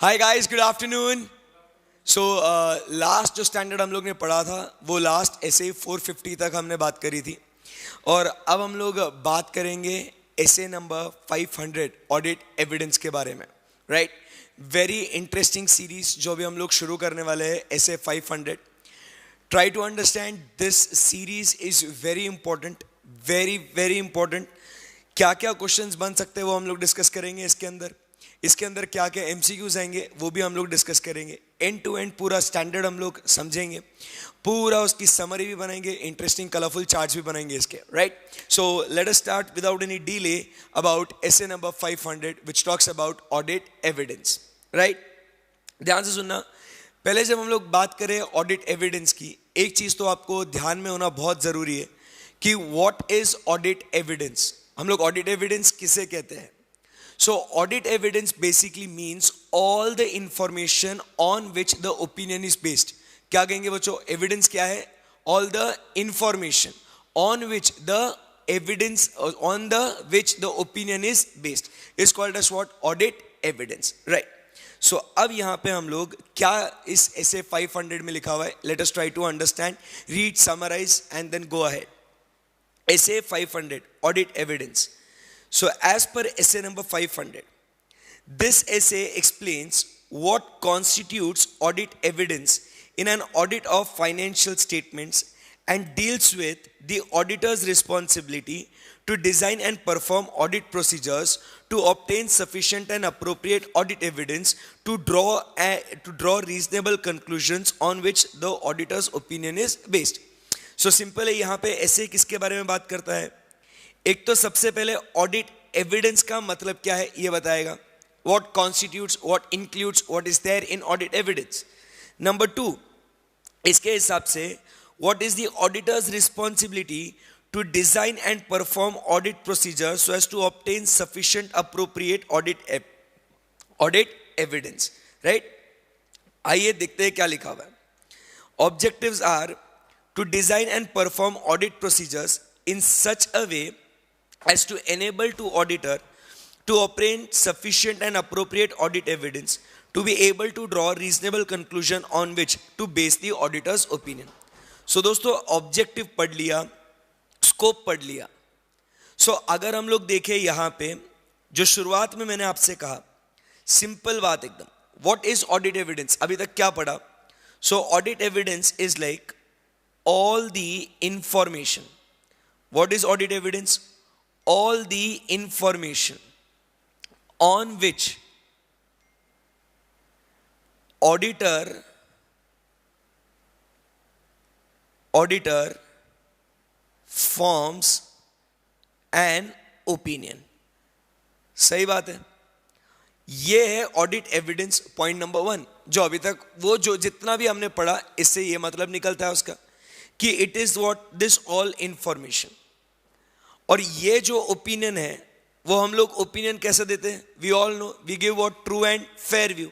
Hi guys, good afternoon. So last जो standard हम लोग ने पढ़ा था वो लास्ट ऐसे 450 तक हमने बात करी थी, और अब हम लोग बात करेंगे ऐसे नंबर 500 ऑडिट एविडेंस के बारे में। राइट, वेरी इंटरेस्टिंग सीरीज जो भी हम लोग शुरू करने वाले हैं, ऐसे 500। Try to understand this series is very important, very very important. क्या क्या क्वेश्चंस बन सकते हैं वो हम लोग डिस्कस करेंगे इसके अंदर क्या क्या एमसीक्यूज आएंगे वो भी हम लोग डिस्कस करेंगे। एंड टू एंड पूरा स्टैंडर्ड हम लोग समझेंगे, पूरा उसकी समरी भी बनाएंगे, इंटरेस्टिंग कलरफुल चार्ट्स भी बनाएंगे इसके। Right, so let us start without any delay about essay number 500 which talks about audit evidence. Right, ध्यान से सुनना। पहले जब हम लोग बात करें ऑडिट एविडेंस की, एक चीज तो आपको ध्यान में होना बहुत जरूरी है कि व्हाट इज ऑडिट एविडेंस। हम लोग ऑडिट एविडेंस किसे कहते हैं? So audit evidence basically means all the information on which the opinion is based. क्या कहेंगे बच्चों? एविडेंस क्या है? All the information on which the evidence on the which the opinion is based is called as what? Audit evidence. Right. So अब यहाँ पे हम लोग क्या इस ऐसे 500 में लिखा हुआ है, let us try to understand, read, summarize and then go ahead. ऐसे 500 audit evidence. So as per essay number 500, this essay explains what constitutes audit evidence in an audit of financial statements and deals with the auditor's responsibility to design and perform audit procedures to obtain sufficient and appropriate audit evidence to draw reasonable conclusions on which the auditor's opinion is based. So simple है, यहाँ पे essay किसके बारे में बात करता है? एक तो सबसे पहले ऑडिट एविडेंस का मतलब क्या है ये बताएगा, what constitutes, what includes, what is there in audit evidence. Number 2, इसके हिसाब से what is the auditor's responsibility to design and perform audit procedure so as to obtain sufficient appropriate audit evidence. Right, आइए देखते हैं क्या लिखा हुआ है। Objectives are to design and perform audit procedures in such a way as to enable to auditor to obtain sufficient and appropriate audit evidence to be able to draw reasonable conclusion on which to base the auditor's opinion. So दोस्तों, objective पढ़ लिया, scope पढ़ लिया। सो अगर हम लोग देखें यहाँ पे जो शुरुआत में मैंने आपसे कहा, सिंपल बात एकदम, व्हाट इज ऑडिट एविडेंस, अभी तक क्या पढ़ा? So audit evidence is like all the information. What is audit evidence? All the information on which auditor forms an opinion. सही बात है, ये है ऑडिट एविडेंस पॉइंट नंबर 1। जो अभी तक वो जो जितना भी हमने पढ़ा, इससे ये मतलब निकलता है उसका कि it is what this all information. और ये जो ओपिनियन है वो हम लोग ओपिनियन कैसे देते हैं? We all know, we give what true and fair view.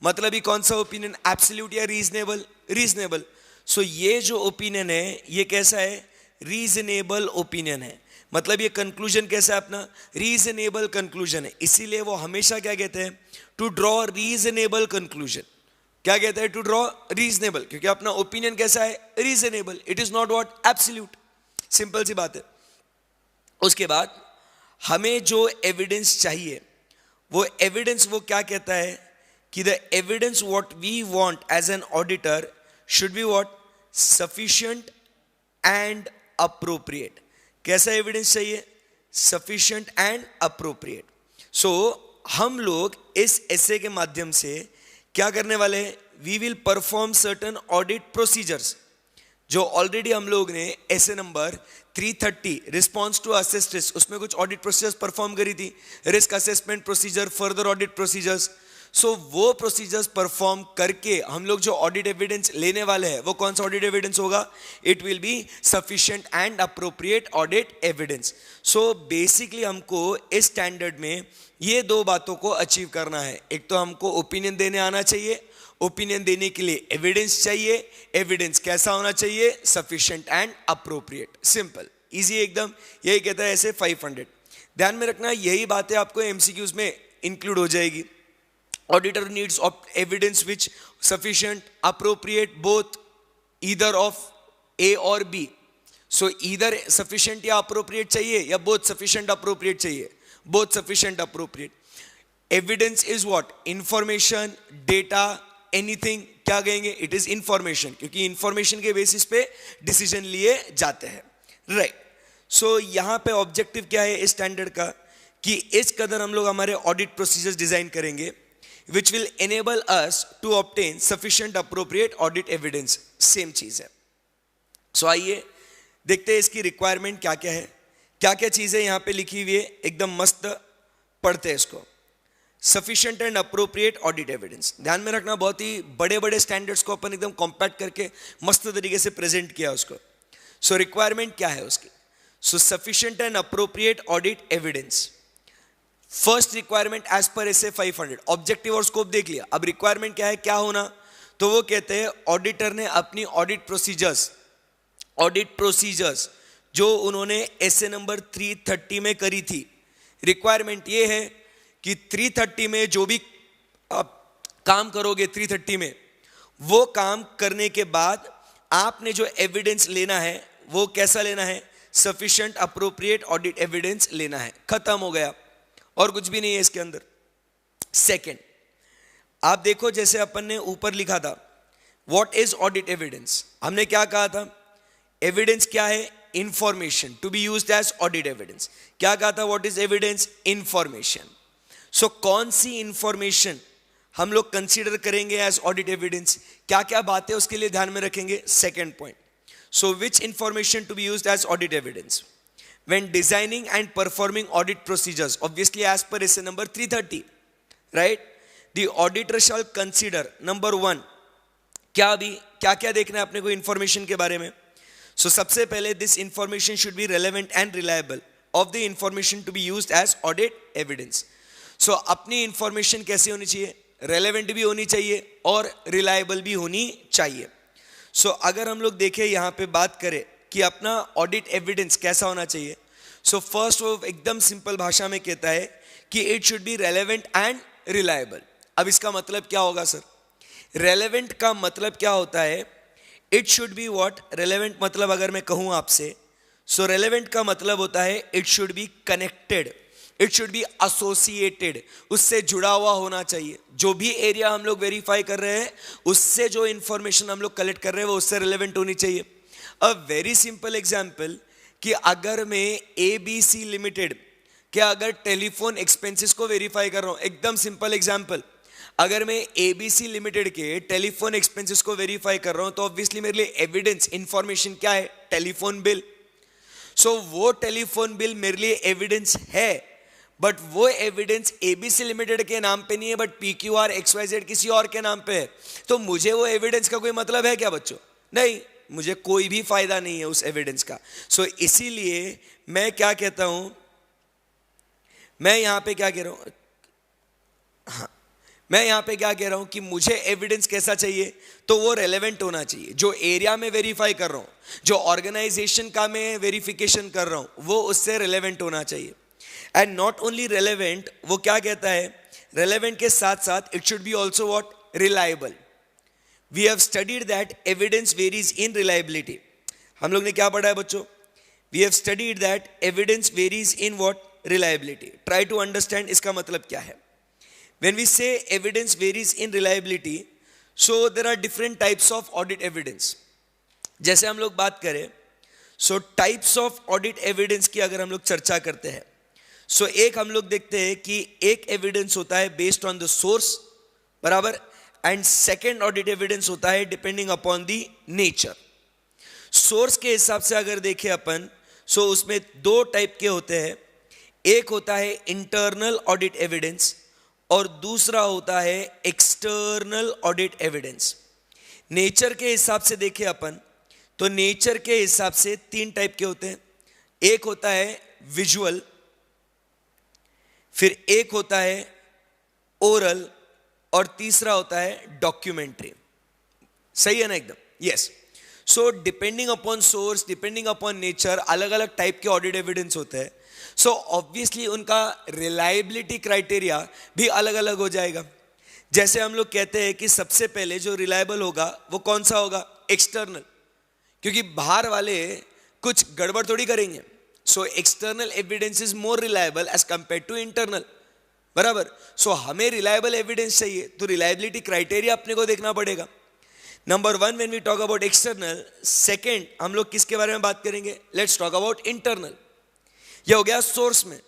मतलब ये कौन सा ओपिनियन, एब्सोल्यूट या रीजनेबल? सो ये जो ओपिनियन है ये कैसा है? रीजनेबल ओपिनियन है। मतलब ये कंक्लूजन कैसा है अपना? रीजनेबल कंक्लूजन है। इसीलिए वो हमेशा क्या कहते हैं? To draw reasonable conclusion. क्या कहता है? टू ड्रॉ रीजनेबल, क्योंकि अपना ओपिनियन कैसा है? Reasonable. It is not what? Absolute. Simple सी बात है। उसके बाद हमें जो एविडेंस चाहिए, वो एविडेंस वो क्या कहता है कि the evidence what we want as an auditor should be what? Sufficient and appropriate. कैसा एविडेंस चाहिए? Sufficient and appropriate. सो हम लोग इस एसे के माध्यम से क्या करने वाले हैं? We will perform certain audit procedures, जो ऑलरेडी हम लोग ने SA number 330 response to assessed risk, उसमें कुछ ऑडिट प्रोसीजर्स परफॉर्म करी थी, risk assessment procedure, further audit procedures. So वो प्रोसीजर्स परफॉर्म करके हम लोग जो ऑडिट एविडेंस लेने वाले हैं वो कौन सा ऑडिट एविडेंस होगा? It will be sufficient and appropriate audit evidence. So basically हमको इस स्टैंडर्ड में ये दो बातों को अचीव करना है। एक तो हमको ओपिनियन देने आना चाहिए, ओपिनियन देने के लिए एविडेंस चाहिए। एविडेंस कैसा होना चाहिए? Sufficient and appropriate. Simple, easy एकदम। यही कहता है ऐसे 500। ध्यान में रखना, यही बातें आपको एमसीक्यूज में इंक्लूड हो जाएगी। Auditor needs evidence which sufficient, appropriate, both, either of A or B. So either sufficient या appropriate चाहिए या both sufficient appropriate चाहिए, both sufficient appropriate. Evidence is what? Information, data, anything. क्या कहेंगे? It is information, क्योंकि information के basis पे decision लिए जाते हैं, right? So यहाँ पे objective क्या है इस standard का, कि इस कदर हम लोग हमारे audit procedures design करेंगे which will enable us to obtain sufficient appropriate audit evidence. Same चीज है. So आइए देखते हैं इसकी requirement क्या क्या है, क्या क्या चीजें यहाँ पे लिखी हुई है, एकदम मस्त पढ़ते हैं इसको. Sufficient and appropriate audit evidence. ध्यान में रखना, बहुत ही बड़े बड़े स्टैंडर्ड्स को अपन एकदम कॉम्पैक्ट करके मस्त तरीके से प्रेजेंट किया उसको. सो रिक्वायरमेंट क्या है उसकी? So sufficient and appropriate audit evidence. First requirement as per SA 500. Objective और स्कोप देख लिया. अब रिक्वायरमेंट क्या है, क्या होना? तो वो कहते हैं ऑडिटर ने अपनी ऑडिट प्रोसीजर्स जो उन्होंने एसए नंबर 330 में करी थी, रिक्वायरमेंट ये है कि 330 में जो भी आप काम करोगे 330 में, वो काम करने के बाद आपने जो एविडेंस लेना है वो कैसा लेना है? सफिशिएंट अप्रोप्रिएट ऑडिट एविडेंस लेना है. खत्म हो गया, और कुछ भी नहीं है इसके अंदर. सेकंड, आप देखो जैसे अपन ने ऊपर लिखा था व्हाट इज ऑडिट एविडेंस. हमने क्या कहा था? एविडेंस क्या है? Information to be used as audit evidence. क्या कहा था? What is evidence? Information. So कौन सी इंफॉर्मेशन हम लोग कंसीडर करेंगे एज ऑडिट एविडेंस? क्या क्या बातें उसके लिए ध्यान में रखेंगे? Second point. So which information to be used as audit evidence when designing and performing audit procedures, obviously as per SA number 330, right? The auditor shall consider number 1. क्या क्या देखना है अपने को इंफॉर्मेशन के बारे में? So सबसे पहले this information should be relevant and reliable of the information to be used as audit evidence. So अपनी इंफॉर्मेशन कैसी होनी चाहिए? रेलेवेंट भी होनी चाहिए और रिलायबल भी होनी चाहिए. सो अगर हम लोग देखें यहाँ पे बात करें कि अपना ऑडिट एविडेंस कैसा होना चाहिए, सो फर्स्ट वो एकदम सिंपल भाषा में कहता है कि it should be relevant and reliable. अब इसका मतलब क्या होगा सर? रेलेवेंट का मतलब क्या होता है? It should be what? Relevant मतलब अगर मैं कहूँ आपसे, सो रेलेवेंट का मतलब होता है it should be connected, it should be associated, उससे जुड़ा हुआ होना चाहिए. जो भी एरिया हम लोग वेरीफाई कर रहे हैं उससे जो इंफॉर्मेशन हम लोग कलेक्ट कर रहे हैं वो उससे रिलेवेंट होनी चाहिए. अ वेरी सिंपल एग्जाम्पल, कि अगर मैं ABC लिमिटेड के अगर टेलीफोन एक्सपेंसेस को वेरीफाई कर रहा हूं, एकदम सिंपल एग्जाम्पल, अगर मैं ABC लिमिटेड के टेलीफोन एक्सपेंसेस को वेरीफाई कर रहा हूं तो ऑब्वियसली मेरे लिए एविडेंस इंफॉर्मेशन क्या है? Telephone bill. सो वो टेलीफोन बिल मेरे लिए एविडेंस है, बट वो एविडेंस ABC लिमिटेड के नाम पे नहीं है, बट PQR XYZ किसी और के नाम पे है. तो मुझे वो एविडेंस का कोई मतलब है क्या बच्चों? नहीं, मुझे कोई भी फायदा नहीं है उस एविडेंस का. सो इसीलिए मैं क्या कहता हूं, मैं यहां पे क्या कह रहा हूं, हाँ, मैं यहां पे क्या कह रहा हूं कि मुझे एविडेंस कैसा चाहिए? तो वो रेलेवेंट होना चाहिए. जो एरिया में वेरीफाई कर रहा हूं, जो ऑर्गेनाइजेशन का मैं वेरिफिकेशन कर रहा हूं, वो उससे रेलेवेंट होना चाहिए. एंड नॉट ओनली रेलेवेंट, वो क्या कहता है? रेलेवेंट के साथ साथ it should B also what? Reliable. We have studied that evidence varies in reliability. हम लोग ने क्या पढ़ा है बच्चों? We have studied that evidence varies in what? Reliability. Try to understand इसका मतलब क्या है. When we say evidence varies in reliability, so there are different types of audit evidence. जैसे हम लोग बात करें, so types of audit evidence की अगर हम लोग चर्चा करते हैं, so एक हम लोग देखते हैं कि एक evidence होता है based on the source, बराबर, एंड सेकेंड ऑडिट एविडेंस होता है depending upon the nature. Source के हिसाब से अगर देखें अपन, सो उसमें दो टाइप के होते हैं. एक होता है इंटरनल ऑडिट एविडेंस और दूसरा होता है एक्सटर्नल ऑडिट एविडेंस. नेचर के हिसाब से देखें अपन, तो नेचर के हिसाब से तीन टाइप के होते हैं. एक होता है विजुअल, फिर एक होता है ओरल, और तीसरा होता है डॉक्यूमेंट्री. सही है ना एकदम? Yes. So depending upon source, depending upon nature, अलग अलग टाइप के ऑडिट एविडेंस होते हैं. सो ऑब्वियसली उनका रिलायबिलिटी क्राइटेरिया भी अलग अलग हो जाएगा. जैसे हम लोग कहते हैं कि सबसे पहले जो रिलायबल होगा वो कौन सा होगा, एक्सटर्नल, क्योंकि बाहर वाले कुछ गड़बड़ थोड़ी करेंगे. So external evidence is more reliable as compare to internal. बराबर. सो हमें रिलायबल एविडेंस चाहिए तो रिलायबिलिटी क्राइटेरिया अपने को देखना पड़ेगा. Number 1 when we talk about external. Second हम लोग किसके बारे में बात करेंगे, लेट्स टॉक अबाउट इंटरनल. ये हो गया सोर्स में.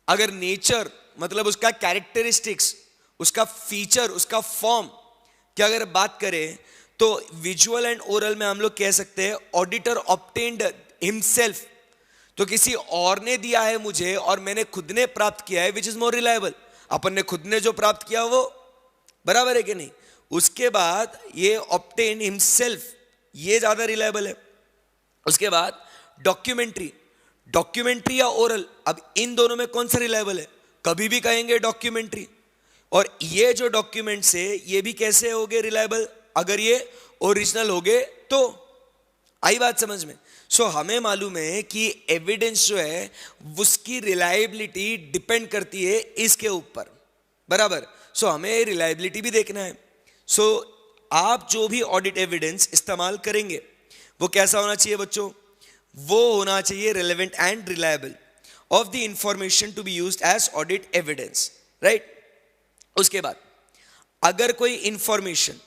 अगर नेचर मतलब उसका कैरेक्टरिस्टिक्स, उसका फीचर, उसका फॉर्म क्या अगर बात करें तो विजुअल एंड ओरल में हम लोग कह सकते हैं ऑडिटर ऑब्टेन्ड हिमसेल्फ, तो किसी और ने दिया है मुझे और मैंने खुद ने प्राप्त किया है, विच इज मोर रिलायबल. अपन ने खुद ने जो प्राप्त किया वो बराबर है कि नहीं. उसके बाद ये ऑब्टेन हिमसेल्फ, ये ज्यादा रिलायबल है. उसके बाद डॉक्यूमेंट्री, डॉक्यूमेंट्री या ओरल, अब इन दोनों में कौन सा रिलायबल है, कभी भी कहेंगे डॉक्यूमेंट्री. और ये जो डॉक्यूमेंट्स है ये भी कैसे होंगे रिलायबल, अगर ये ओरिजिनल होंगे तो. आई बात समझ में. सो हमें मालूम है कि एविडेंस जो है उसकी रिलायबिलिटी डिपेंड करती है इसके ऊपर. बराबर. सो हमें रिलायबिलिटी भी देखना है. सो आप जो भी ऑडिट एविडेंस इस्तेमाल करेंगे वो कैसा होना चाहिए बच्चों, वो होना चाहिए relevant and reliable of the information to be used as audit evidence. Right. उसके बाद अगर कोई इंफॉर्मेशन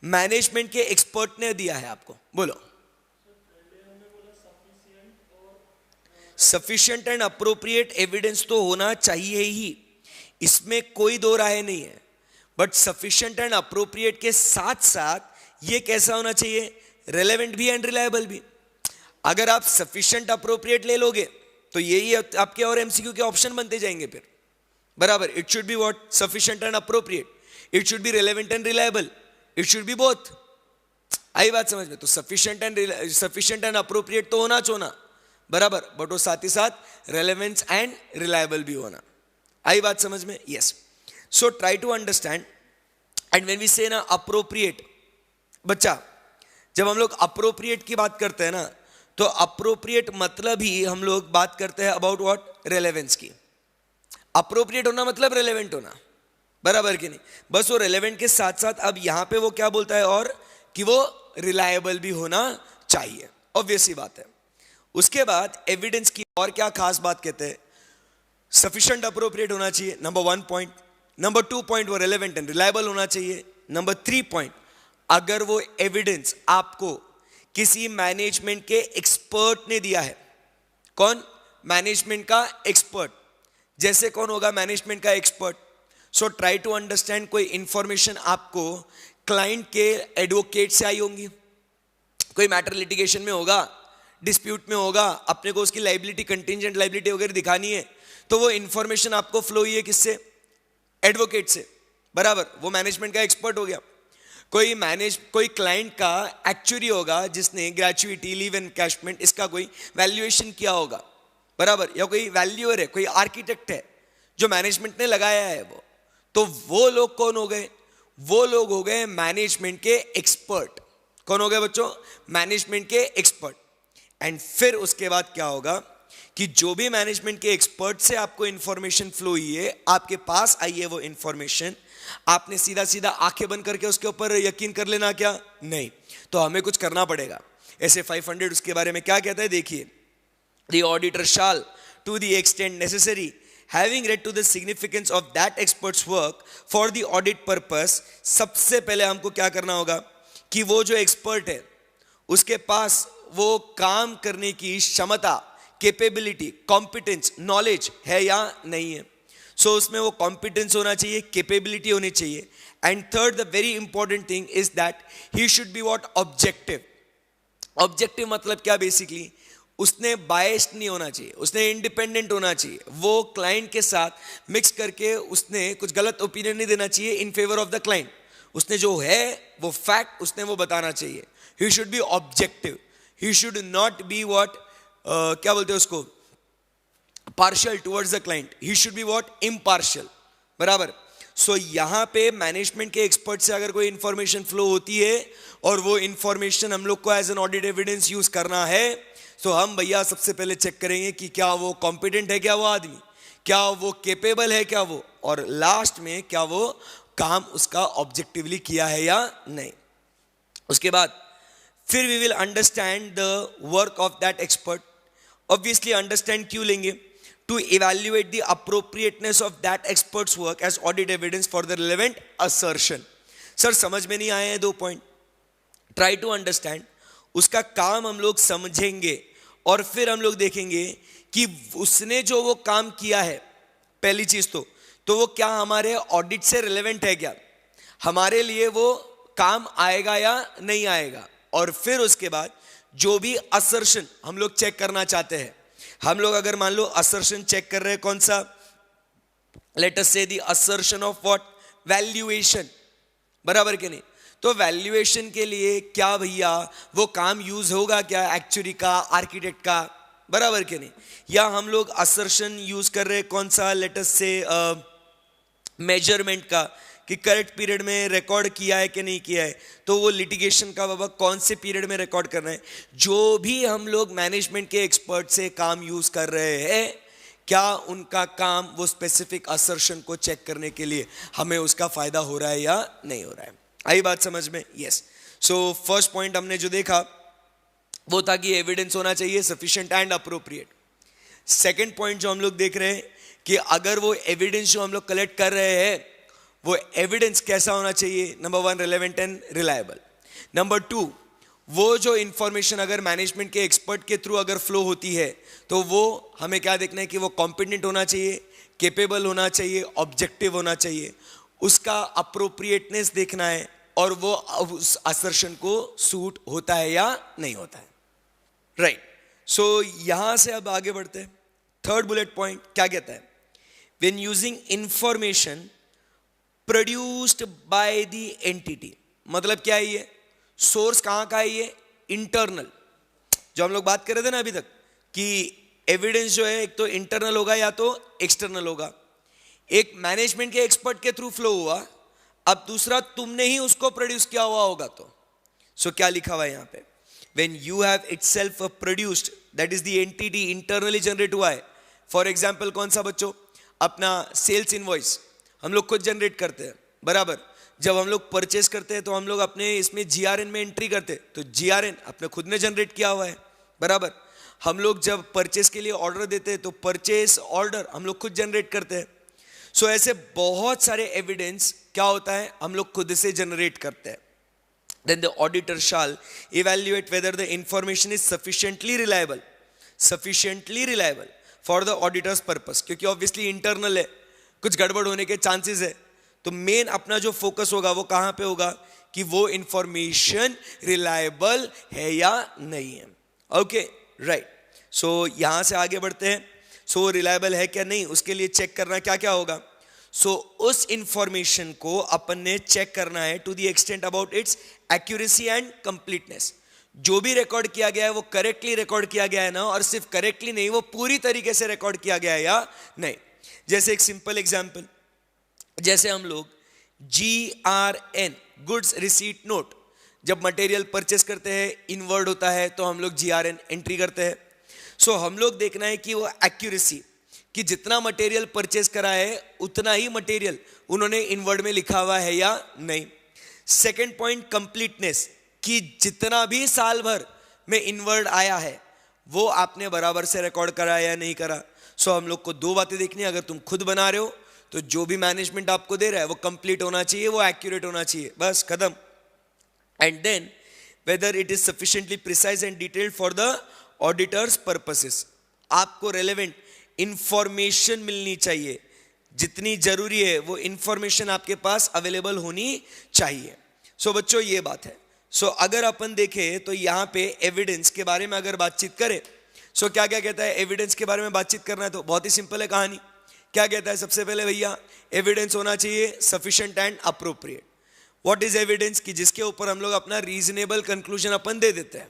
मैनेजमेंट के एक्सपर्ट ने दिया है आपको, बोलो. सफिशिएंट एंड अप्रोप्रिएट एविडेंस तो होना चाहिए ही, इसमें कोई दो राय नहीं है. बट सफिशिएंट एंड अप्रोप्रिएट के साथ साथ ये कैसा होना चाहिए, रेलेवेंट भी एंड रिलायबल भी. अगर आप सफिशिएंट अप्रोप्रिएट ले लोगे तो यही आपके और एमसीक्यू के ऑप्शन बनते जाएंगे फिर. बराबर. It should be what, sufficient and appropriate. It should be relevant and reliable. It should be both. आई बात समझ में. तो सफिशिएंट एंड अप्रोप्रिएट तो होना चाहिए बराबर, बट वो साथ ही साथ रेलेवेंस एंड रिलायबल भी होना. आई बात समझ में. Yes. So try to understand. And when we say ना अप्रोप्रिएट, बच्चा जब हम लोग अप्रोप्रिएट की बात करते हैं ना तो अप्रोप्रिएट मतलब ही हम लोग बात करते हैं अबाउट व्हाट, रेलेवेंस की. अप्रोप्रिएट होना मतलब रेलेवेंट होना. बराबर कि नहीं. बस वो रेलेवेंट के साथ साथ अब यहां पे वो क्या बोलता है और कि वो रिलायबल भी होना चाहिए. ऑब्वियस सी बात है. उसके बाद एविडेंस की और क्या खास बात कहते हैं, सफिशिएंट अप्रोप्रिएट होना चाहिए, नंबर 1 पॉइंट. नंबर 2 पॉइंट वो रेलेवेंट एंड रिलायबल होना चाहिए. नंबर 3 पॉइंट, अगर वो एविडेंस आपको किसी मैनेजमेंट के एक्सपर्ट ने दिया है. कौन, मैनेजमेंट का एक्सपर्ट. जैसे कौन होगा मैनेजमेंट का expert. So try to understand. कोई इंफॉर्मेशन आपको क्लाइंट के एडवोकेट से आई होंगी, कोई मैटर लिटिगेशन में होगा, डिस्प्यूट में होगा, अपने को उसकी लाइबिलिटी, कंटिंजेंट लाइबिलिटी वगैरह दिखानी है, तो वो इंफॉर्मेशन आपको फ्लो हुई है किससे, एडवोकेट से. बराबर. वो मैनेजमेंट का एक्सपर्ट हो गया. कोई क्लाइंट का एक्चुअरी होगा जिसने ग्रेचुइटी, लीव एनकैशमेंट, इसका कोई वैल्यूएशन किया होगा. बराबर. या कोई वैल्यूअर है, कोई आर्किटेक्ट है जो मैनेजमेंट ने लगाया है वो, तो वो लोग कौन हो गए, वो लोग हो गए मैनेजमेंट के एक्सपर्ट. कौन हो गए बच्चों, मैनेजमेंट के एक्सपर्ट. एंड फिर उसके बाद क्या होगा कि जो भी मैनेजमेंट के एक्सपर्ट से आपको इंफॉर्मेशन फ्लो हुई है, आपके पास आई है वो इंफॉर्मेशन, आपने सीधा सीधा आंखें बंद करके उसके ऊपर यकीन कर लेना क्या, नहीं. तो हमें कुछ करना पड़ेगा. ऐसे 500 उसके बारे में क्या कहता है देखिए. The auditor shall, to the extent necessary, having read to the significance of that expert's work for the audit purpose, सबसे पहले हमको क्या करना होगा कि वो जो एक्सपर्ट है उसके पास वो काम करने की क्षमता, कैपेबिलिटी, कॉम्पिटेंस, नॉलेज है या नहीं है. सो उसमें वो कॉम्पिटेंस होना चाहिए, कैपेबिलिटी होनी चाहिए. And third, the very important thing is that he should be what, objective. Objective मतलब क्या, बेसिकली उसने बायस्ड नहीं होना चाहिए, उसने इंडिपेंडेंट होना चाहिए. वो क्लाइंट के साथ मिक्स करके उसने कुछ गलत ओपिनियन नहीं देना चाहिए in favour of the client. उसने जो है वो फैक्ट उसने वो बताना चाहिए. He should be objective. He should not be what, क्या बोलते हैं उसको, partial towards the client. He should be what, impartial. बराबर. सो यहां पे मैनेजमेंट के एक्सपर्ट से अगर कोई इंफॉर्मेशन फ्लो होती है और वो इंफॉर्मेशन हम लोग को as an audit evidence use करना है, तो हम भैया सबसे पहले चेक करेंगे कि क्या वो कॉम्पिटेंट है, क्या वो आदमी, क्या वो केपेबल है, क्या वो, और लास्ट में क्या वो काम उसका ऑब्जेक्टिवली किया है या नहीं। उसके बाद फिर we will understand the work of that expert. Obviously understand क्यों लेंगे? To evaluate the appropriateness of that expert's work as audit evidence for the relevant assertion. Sir समझ में नहीं आए हैं 2 पॉइंट, ट्राई टू अंडरस्टैंड। उसका काम हम लोग समझेंगे और फिर हम लोग देखेंगे कि उसने जो वो काम किया है, पहली चीज तो वो क्या हमारे ऑडिट से रिलेवेंट है क्या, हमारे लिए वो काम आएगा या नहीं आएगा। और फिर उसके बाद जो भी असर्शन हम लोग चेक करना चाहते हैं, हम लोग अगर मान लो असर्शन चेक कर रहे हैं कौन सा, लेट अस से the assertion of what, valuation, बराबर के नहीं। तो वैल्यूएशन के लिए क्या भैया वो काम यूज होगा क्या एक्चुअली का, आर्किटेक्ट का, बराबर के नहीं। या हम लोग असर्शन यूज कर रहे हैं कौन सा, लेट अस से मेजरमेंट का, कि करेक्ट पीरियड में रिकॉर्ड किया है कि नहीं किया है, तो वो लिटिगेशन का बाबा कौन से पीरियड में रिकॉर्ड करना है। जो भी हम लोग मैनेजमेंट के एक्सपर्ट से काम यूज कर रहे हैं, क्या उनका काम वो स्पेसिफिक असर्शन को चेक करने के लिए हमें उसका फायदा हो रहा है या नहीं हो रहा है। आई बात समझ में? यस। सो फर्स्ट पॉइंट हमने जो देखा वो था कि एविडेंस होना चाहिए sufficient and appropriate. Second point जो हम लोग देख रहे हैं कि अगर वो एविडेंस जो हम लोग कलेक्ट कर रहे हैं वो एविडेंस कैसा होना चाहिए, number 1 relevant and reliable. Number 2 वो जो इंफॉर्मेशन अगर मैनेजमेंट के एक्सपर्ट के थ्रू अगर फ्लो होती है तो वो हमें क्या देखना है कि वो कॉम्पिटेंट होना चाहिए, केपेबल होना चाहिए, ऑब्जेक्टिव होना चाहिए, उसका अप्रोप्रिएटनेस देखना है और वो उस असर्शन को सूट होता है या नहीं होता है। राइट। सो यहां से अब आगे बढ़ते हैं। थर्ड बुलेट पॉइंट क्या कहता है, when using information produced by the entity, मतलब क्या है ये, सोर्स कहां का है ये, इंटरनल। जो हम लोग बात कर रहे थे ना अभी तक कि एविडेंस जो है एक तो इंटरनल होगा या तो एक्सटर्नल होगा। एक मैनेजमेंट के एक्सपर्ट के थ्रू फ्लो हुआ, अब दूसरा तुमने ही उसको प्रोड्यूस किया हुआ होगा। तो सो क्या लिखा हुआ है यहां पे, when you have itself produced, that is the entity internally generate हुआ है। फॉर एग्जांपल कौन सा बच्चों, अपना सेल्स इनवॉइस हम लोग खुद जनरेट करते हैं, बराबर। जब हम लोग परचेस करते हैं तो हम लोग अपने इसमें जीआरएन में एंट्री करते हैं, तो जीआरएन अपने खुद ने जनरेट किया हुआ है, बराबर। हम लोग जब परचेस के लिए ऑर्डर देते हैं तो परचेस ऑर्डर हम लोग खुद जनरेट करते हैं। सो ऐसे बहुत सारे एविडेंस क्या होता है हम लोग खुद से जनरेट करते हैं। Then the auditor shall evaluate whether the information is sufficiently reliable for the auditor's purpose, क्योंकि obviously internal है, कुछ गड़बड़ होने के चांसेस है। तो मेन अपना जो फोकस होगा वो कहां पे होगा कि वो इंफॉर्मेशन रिलायबल है या नहीं है। Okay right. सो यहां से आगे बढ़ते हैं। सो रिलायबल है क्या नहीं, उसके लिए चेक करना क्या क्या होगा। सो उस इंफॉर्मेशन को अपन ने चेक करना है to the extent about its accuracy and completeness. जो भी रिकॉर्ड किया गया है वो करेक्टली रिकॉर्ड किया गया है ना, और सिर्फ करेक्टली नहीं, वो पूरी तरीके से रिकॉर्ड किया गया है या नहीं। जैसे एक सिंपल एग्जांपल, जैसे हम लोग GRN गुड्स रिसीट नोट, जब मटेरियल परचेस करते हैं इनवर्ड होता है तो हम लोग GRN एंट्री करते हैं। सो हम लोग देखना है कि वो एक्यूरेसी, कि जितना मटेरियल परचेस करा है उतना ही मटेरियल उन्होंने इनवर्ड में लिखा हुआ है या नहीं। सेकंड पॉइंट कंप्लीटनेस, कि जितना भी साल भर में इनवर्ड आया है वो आपने बराबर से रिकॉर्ड करा या नहीं करा। सो हम लोग को 2 बातें देखनी है। अगर तुम खुद बना रहे हो तो जो भी मैनेजमेंट आपको दे रहा है वो कंप्लीट होना चाहिए, वो एक्यूरेट होना चाहिए, बस खत्म। And then whether it is sufficiently precise and detailed for the auditor's purposes. आपको रेलेवेंट इंफॉर्मेशन मिलनी चाहिए, जितनी जरूरी है वो इंफॉर्मेशन आपके पास अवेलेबल होनी चाहिए। सो बच्चों ये बात है। सो अगर अपन देखें तो यहाँ पे एविडेंस के बारे में अगर बातचीत करें, सो क्या क्या कहता है, एविडेंस के बारे में बातचीत करना है तो बहुत ही सिंपल है कहानी। क्या कहता है सबसे पहले भैया, एविडेंस होना चाहिए sufficient and appropriate. What is evidence, कि जिसके ऊपर हम लोग अपना रीजनेबल कंक्लूजन अपन दे देते हैं।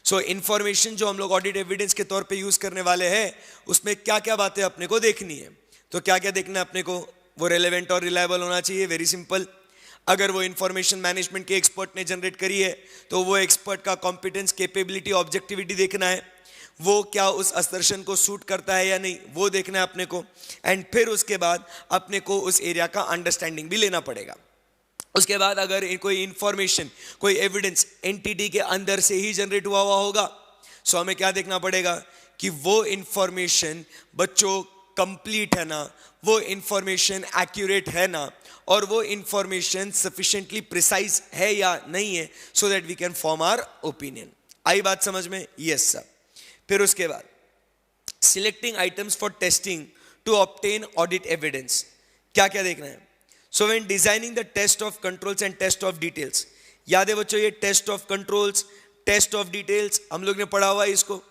सो इंफॉर्मेशन जो हम लोग ऑडिट एविडेंस के तौर पे यूज करने वाले हैं उसमें क्या क्या बातें अपने को देखनी है। तो क्या क्या देखना है अपने को, वो रेलेवेंट और रिलायबल होना चाहिए, वेरी सिंपल। अगर वो इंफॉर्मेशन मैनेजमेंट के एक्सपर्ट ने जनरेट करी है तो वो एक्सपर्ट का कॉम्पिटेंस, कैपेबिलिटी, ऑब्जेक्टिविटी देखना है। वो क्या उस असर्शन को सूट करता है या नहीं, वो देखना है अपने को। एंड फिर उसके बाद अपने को उस एरिया का अंडरस्टैंडिंग भी लेना पड़ेगा। उसके बाद अगर कोई इंफॉर्मेशन, कोई एविडेंस एंटिटी के अंदर से ही जनरेट हुआ होगा, सो हमें क्या देखना पड़ेगा कि वो इंफॉर्मेशन बच्चों कंप्लीट है ना, वो इंफॉर्मेशन एक्यूरेट है ना, और वो इंफॉर्मेशन सफिशिएंटली प्रिसाइज है या नहीं है, so that we can form our opinion. आई बात समझ में? Yes sir. फिर उसके बाद selecting items for testing to obtain audit evidence. क्या क्या देखना है? So when designing the test of controls and test of details, याद है बच्चों ये test of controls, test of details हम लोग ने पढ़ा हुआ है इसको।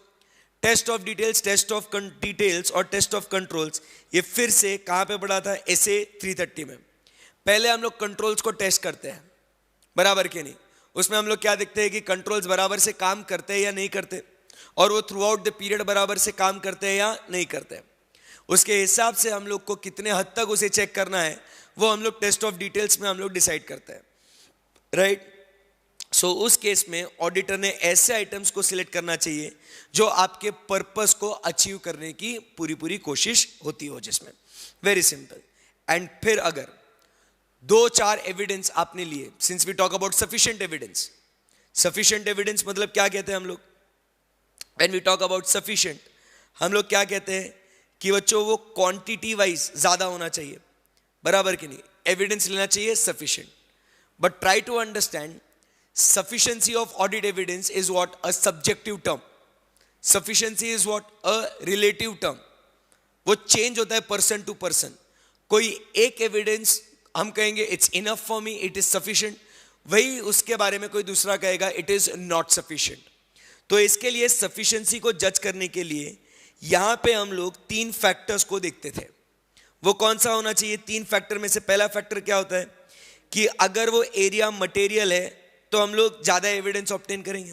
Test of details, test of details और टेस्ट ऑफ कंट्रोल्स, ये फिर से कहां पे पढ़ा था? एसए 330 में। पहले हम लोग कंट्रोल्स को टेस्ट करते हैं, बराबर के नहीं। उसमें हम लोग क्या देखते हैं कि कंट्रोल्स बराबर से काम करते हैं या नहीं करते, और वो थ्रू आउट द पीरियड बराबर से काम करते हैं या नहीं करते। उसके हिसाब से हम लोग को कितने हद तक उसे चेक करना है, वो हम लोग टेस्ट ऑफ डिटेल्स में हम लोग डिसाइड करते हैं, राइट। सो उस केस में ऑडिटर ने ऐसे आइटम्स को सिलेक्ट करना चाहिए जो आपके पर्पस को अचीव करने की पूरी पूरी कोशिश होती हो जिसमें। Very simple. एंड फिर अगर 2-4 एविडेंस आपने लिए, since we talk about sufficient evidence, sufficient evidence मतलब क्या कहते हैं हम लोग? When we talk about sufficient, हम लोग क्या कहते हैं कि बच्चों वो क्वांटिटी वाइज ज्यादा होना चाहिए, बराबर कि नहीं। एविडेंस लेना चाहिए sufficient, but try to understand sufficiency of audit evidence is what? A subjective term. Sufficiency is what? A relative term. वो चेंज होता है पर्सन टू पर्सन। कोई एक एविडेंस हम कहेंगे it's enough for me, it is sufficient, वही उसके बारे में कोई दूसरा कहेगा इट इज नॉट सफिशिएंट। तो इसके लिए सफिशिएंसी को जज करने के लिए यहां पे हम लोग 3 फैक्टर्स को देखते थे। वो कौन सा होना चाहिए? 3 फैक्टर में से पहला फैक्टर क्या होता है कि अगर वो एरिया मटेरियल है तो हम लोग ज्यादा एविडेंस ऑब्टेन करेंगे।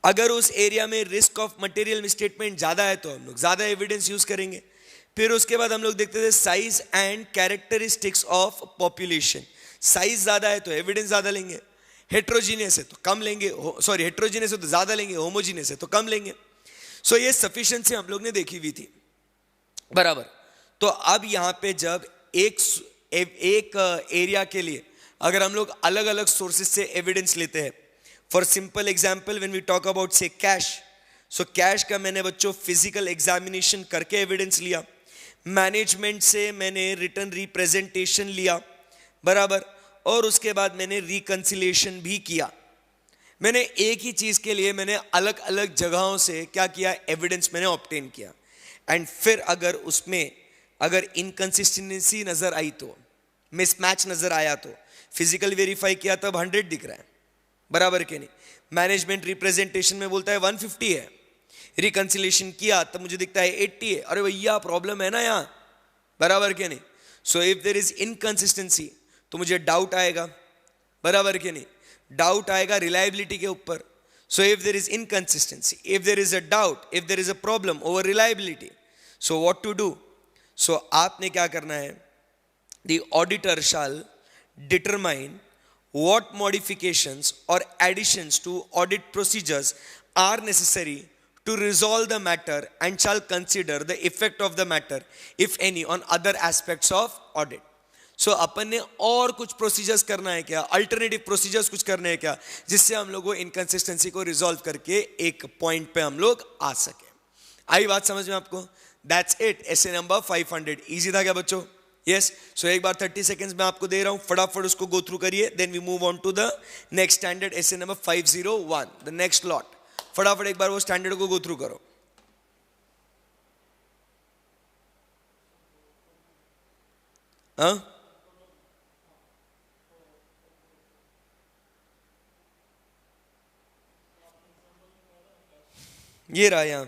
अगर उस एरिया में रिस्क ऑफ मटेरियल मिसस्टेटमेंट ज्यादा है तो हम लोग ज्यादा एविडेंस यूज करेंगे। फिर उसके बाद हम लोग देखते थे size and characteristics of population. Size ज्यादा है तो एविडेंस ज्यादा लेंगे, हेट्रोजीनियस है तो कम लेंगे, सॉरी हेट्रोजीनियस है तो ज्यादा लेंगे, होमोजीनियस है तो कम लेंगे। सो ये सफिशिएंसी हम लोग ने देखी हुई थी, बराबर। तो अब यहां पे जब एक एरिया के लिए अगर हम लोग अलग अलग सोर्सेज से एविडेंस लेते हैं, for simple example when we talk about say cash, so cash का मैंने बच्चों फिजिकल एग्जामिनेशन करके एविडेंस लिया, मैनेजमेंट से मैंने रिटर्न रिप्रेजेंटेशन लिया, बराबर, और उसके बाद मैंने रिकंसिलिएशन भी किया। मैंने एक ही चीज के लिए मैंने अलग अलग जगहों से क्या किया? एविडेंस मैंने ऑब्टेन किया। एंड फिर अगर उसमें अगर इनकंसिस्टेंसी नजर आई तो, मिसमैच नजर आया तो, फिजिकल वेरीफाई किया तब 100 दिख रहा है, बराबर के नहीं। मैनेजमेंट रिप्रेजेंटेशन में बोलता है 150 है, रिकंसिलेशन किया तब मुझे दिखता है 80 है, अरे भैया प्रॉब्लम है ना यहाँ, बराबर के नहीं। So if there is inconsistency तो मुझे डाउट आएगा, बराबर के नहीं। डाउट आएगा रिलायबिलिटी के ऊपर। So if there is inconsistency, if there is a doubt, if there is a problem over reliability, so what to do? So आपने क्या करना है? The auditor shall determine what modifications or additions to audit procedures are necessary to resolve the matter and shall consider the effect of the matter if any on other aspects of audit. So अपन ने और कुछ procedures करना है क्या? Alternative procedures कुछ करने हैं क्या जिससे हम लोग इनकंसिस्टेंसी को रिजॉल्व करके एक पॉइंट पे हम लोग आ सके। आई बात समझ में आपको? That's it. Essay number 500 easy था क्या बच्चों? यस। सो एक बार 30 सेकेंड्स में आपको दे रहा हूं, फटाफट उसको गो थ्रू करिए, then we move on to the next standard SA number 501, the next lot. फटाफट एक बार वो स्टैंडर्ड को गो थ्रू करो। हाँ, ये रहा यहां।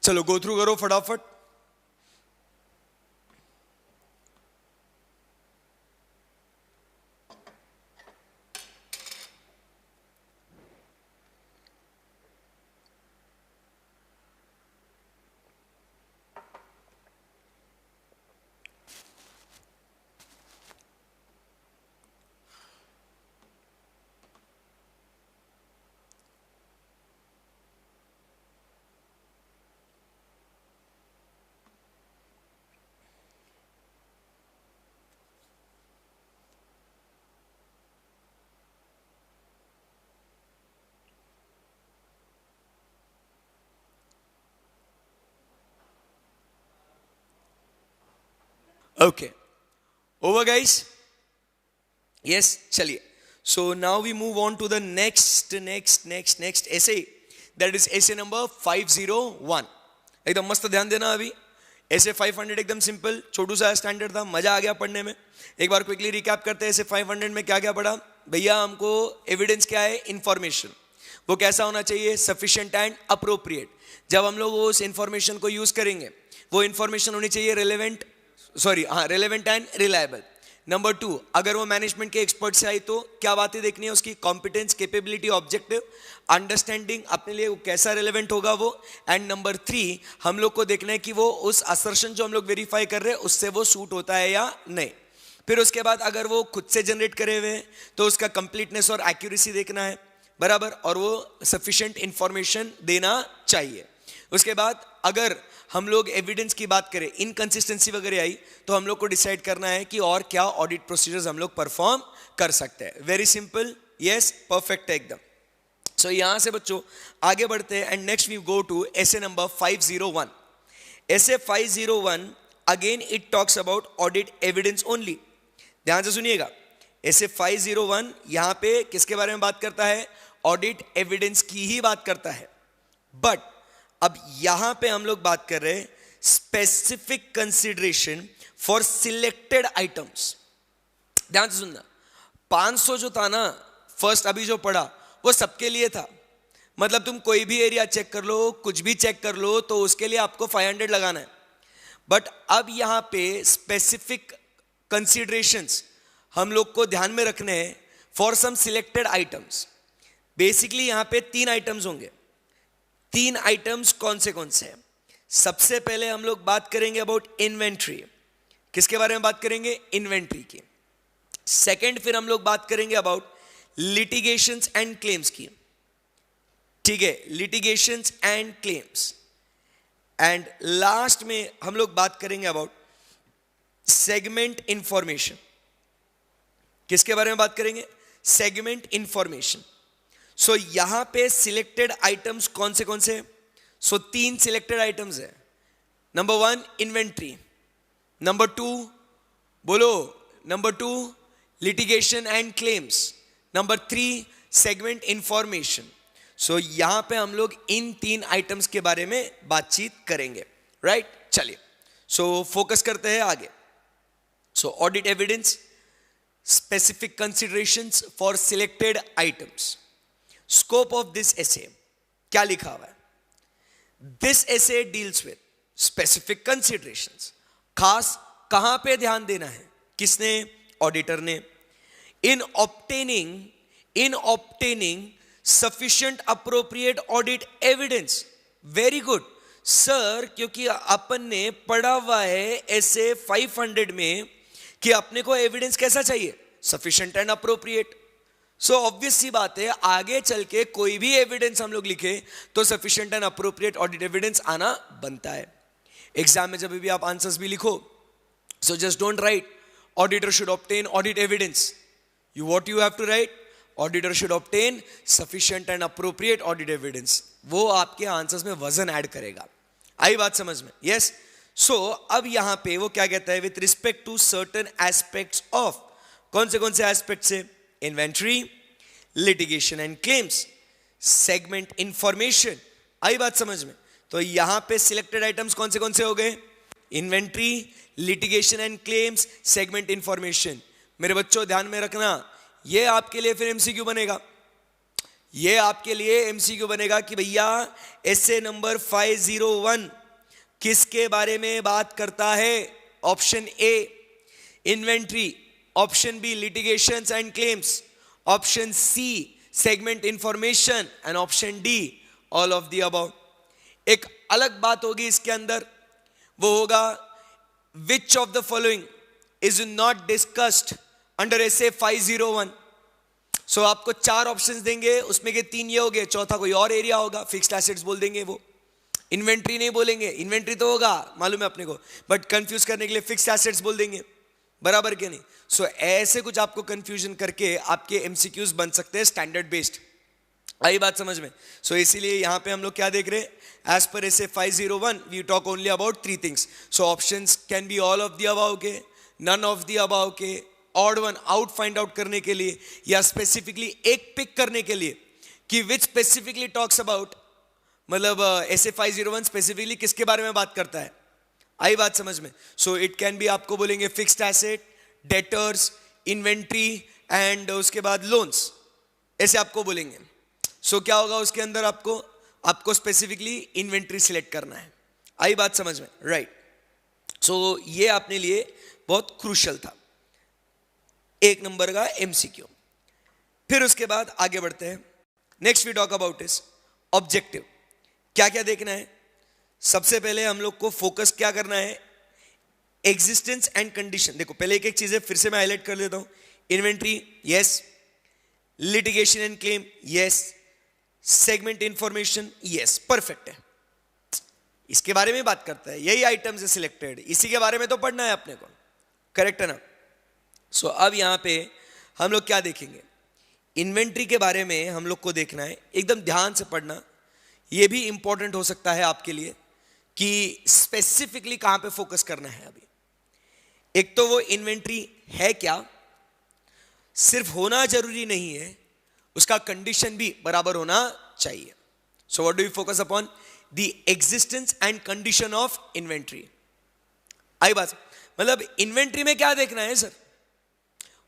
चलो गो थ्रू करो फटाफट। Okay. Over, guys? Yes, chaliye. So now we move on to the next essay. That is essay number 501. एकदम मस्त ध्यान देना अभी। essay 500 एकदम सिंपल, छोटू सा स्टैंडर्ड था, मजा आ गया पढ़ने में। एक बार क्विकली रिकैप करते हैं essay 500 में क्या क्या पढ़ा। भैया हमको एविडेंस क्या है, इंफॉर्मेशन, वो कैसा होना चाहिए, सफिशिएंट एंड अप्रोप्रिएट। जब हम लोग उस इंफॉर्मेशन को यूज करेंगे, वो इंफॉर्मेशन होनी चाहिए रेलेवेंट एंड रिलायबल। नंबर 2, अगर वो मैनेजमेंट के एक्सपर्ट से आई तो क्या बातें देखनी है उसकी, कॉम्पिटेंस, कैपेबिलिटी, ऑब्जेक्टिव, अंडरस्टैंडिंग, अपने लिए वो कैसा रिलेवेंट होगा वो। एंड नंबर 3, हम लोग को देखना है कि वो उस असर्शन जो हम लोग वेरीफाई कर रहे हैं उससे वो सूट होता है या नहीं। फिर उसके बाद अगर वो खुद से जनरेट करे हुए तो उसका कंप्लीटनेस और एक्यूरेसी देखना है, बराबर, और वो सफिशिएंट इंफॉर्मेशन देना चाहिए। उसके बाद अगर हम लोग एविडेंस की बात करें, इनकंसिस्टेंसी वगैरह आई तो हम लोग को डिसाइड करना है कि और क्या ऑडिट प्रोसीजर्स हम लोग परफॉर्म कर सकते हैं। वेरी सिंपल, यस, परफेक्ट है एकदम। सो यहां से बच्चों आगे बढ़ते हैं and next we go to SA number 501। SA 501 again it talks about audit evidence only. ध्यान से सुनिएगा, एसे 501 यहां पे किसके बारे में बात करता है, ऑडिट एविडेंस की ही बात करता है। बट अब यहां पे हम लोग बात कर रहे हैं specific consideration for selected items. ध्यान से सुनना, 500 जो था ना फर्स्ट अभी जो पढ़ा वो सबके लिए था। मतलब तुम कोई भी एरिया चेक कर लो, कुछ भी चेक कर लो, तो उसके लिए आपको 500 लगाना है। बट अब यहां पे स्पेसिफिक कंसिडरेशंस हम लोग को ध्यान में रखने हैं for some selected items. Basically यहां पे 3 आइटम्स होंगे। 3 आइटम्स कौन से हैं? सबसे पहले हम लोग बात करेंगे अबाउट इन्वेंट्री। किसके बारे में बात करेंगे? इन्वेंट्री की। सेकंड फिर हम लोग बात करेंगे अबाउट लिटिगेशंस एंड क्लेम्स की। ठीक है, litigations and claims. And last में हम लोग बात करेंगे अबाउट सेगमेंट इंफॉर्मेशन। किसके बारे में बात करेंगे? Segment information. सो यहां पे सिलेक्टेड आइटम्स कौन से? सो 3 सिलेक्टेड आइटम्स है। नंबर 1 इन्वेंट्री, नंबर 2 बोलो, number 2 litigation and claims, number 3 segment information. So यहां पे हम लोग इन 3 आइटम्स के बारे में बातचीत करेंगे, राइट? चलिए, सो फोकस करते हैं आगे। So audit evidence, specific considerations for selected items. Scope of this SA क्या लिखा हुआ है? This SA deals with specific considerations. खास कहां पे ध्यान देना है? किसने? ऑडिटर ने। In obtaining sufficient appropriate audit evidence. Very good sir, क्योंकि अपन ने पढ़ा हुआ है एसे 500 में कि अपने को एविडेंस कैसा चाहिए? Sufficient and appropriate. So obvious सी बात है, आगे चल के कोई भी एविडेंस हम लोग लिखे तो sufficient and appropriate audit evidence आना बनता है। एग्जाम में जब भी आप आंसर्स भी लिखो, so just don't write auditor should obtain audit evidence. what you have to write? Auditor should obtain sufficient and appropriate audit evidence. वो आपके आंसर्स में वजन ऐड करेगा। आई बात समझ में? यस। सो अब यहां पे वो क्या कहता है? With respect to certain aspects of, कौन से एस्पेक्ट्स है? Inventory, litigation and claims, segment information. आई बात समझ में? तो यहां पे सिलेक्टेड आइटम्स कौन से हो गए? Inventory, litigation and claims, segment information. मेरे बच्चों ध्यान में रखना, ये आपके लिए फिर एमसीक्यू बनेगा। ये आपके लिए एमसीक्यू बनेगा कि भैया एसे नंबर 501 किसके बारे में बात करता है? Option A inventory, option B litigations and claims, option C segment information and option D all of the above. एक अलग बात होगी इसके अंदर, वो होगा which of the following is not discussed under SA 501। So आपको 4 ऑप्शंस देंगे, उसमें के 3 ये हो गए, चौथा कोई और एरिया होगा, फिक्स्ड एसेट्स बोल देंगे, वो इन्वेंट्री नहीं बोलेंगे। इन्वेंट्री तो होगा मालूम है अपने को, बट कंफ्यूज करने के लिए फिक्स्ड एसेट्स बोल देंगे, बराबर के नहीं? सो ऐसे कुछ आपको कंफ्यूजन करके आपके एमसीक्यूज बन सकते हैं स्टैंडर्ड बेस्ड। आई बात समझ में? सो इसीलिए यहां पे हम लोग क्या देख रहे हैं, as per SA 501 we talk only about 3 things. So options can be all of the above के, नन ऑफ द अबव के, odd one out find out करने के लिए, या स्पेसिफिकली एक पिक करने के लिए कि विच स्पेसिफिकली टॉक्स अबाउट, मतलब एसे 501 स्पेसिफिकली किसके बारे में बात करता है। आई बात समझ में? सो इट कैन बी, आपको बोलेंगे fixed asset, debtors, inventory and उसके बाद लोन्स, ऐसे आपको बोलेंगे। सो क्या होगा उसके अंदर, आपको स्पेसिफिकली इन्वेंट्री सिलेक्ट करना है। आई बात समझ में? राइट। सो ये अपने लिए बहुत क्रूशियल था, 1 नंबर का एमसीक्यू। फिर उसके बाद आगे बढ़ते हैं। Next we talk about is objective. क्या क्या देखना है? सबसे पहले हम लोग को फोकस क्या करना है, एग्जिस्टेंस एंड कंडीशन। देखो पहले एक एक चीजें फिर से मैं हाईलाइट कर देता हूं। Inventory yes, litigation and claim yes, segment information yes, perfect है, इसके बारे में बात करता है, यही आइटम्स है सिलेक्टेड, इसी के बारे में तो पढ़ना है अपने को, करेक्ट है ना? सो अब यहां पे हम लोग क्या देखेंगे, इन्वेंट्री के बारे में हम लोग को देखना है, एकदम ध्यान से पढ़ना। यह भी इंपॉर्टेंट हो सकता है आपके लिए कि स्पेसिफिकली कहां पे फोकस करना है। अभी एक तो वो इन्वेंट्री है क्या, सिर्फ होना जरूरी नहीं है, उसका कंडीशन भी बराबर होना चाहिए। So what do you focus upon, the existence and condition of inventory. आई बात, मतलब इन्वेंट्री में क्या देखना है sir,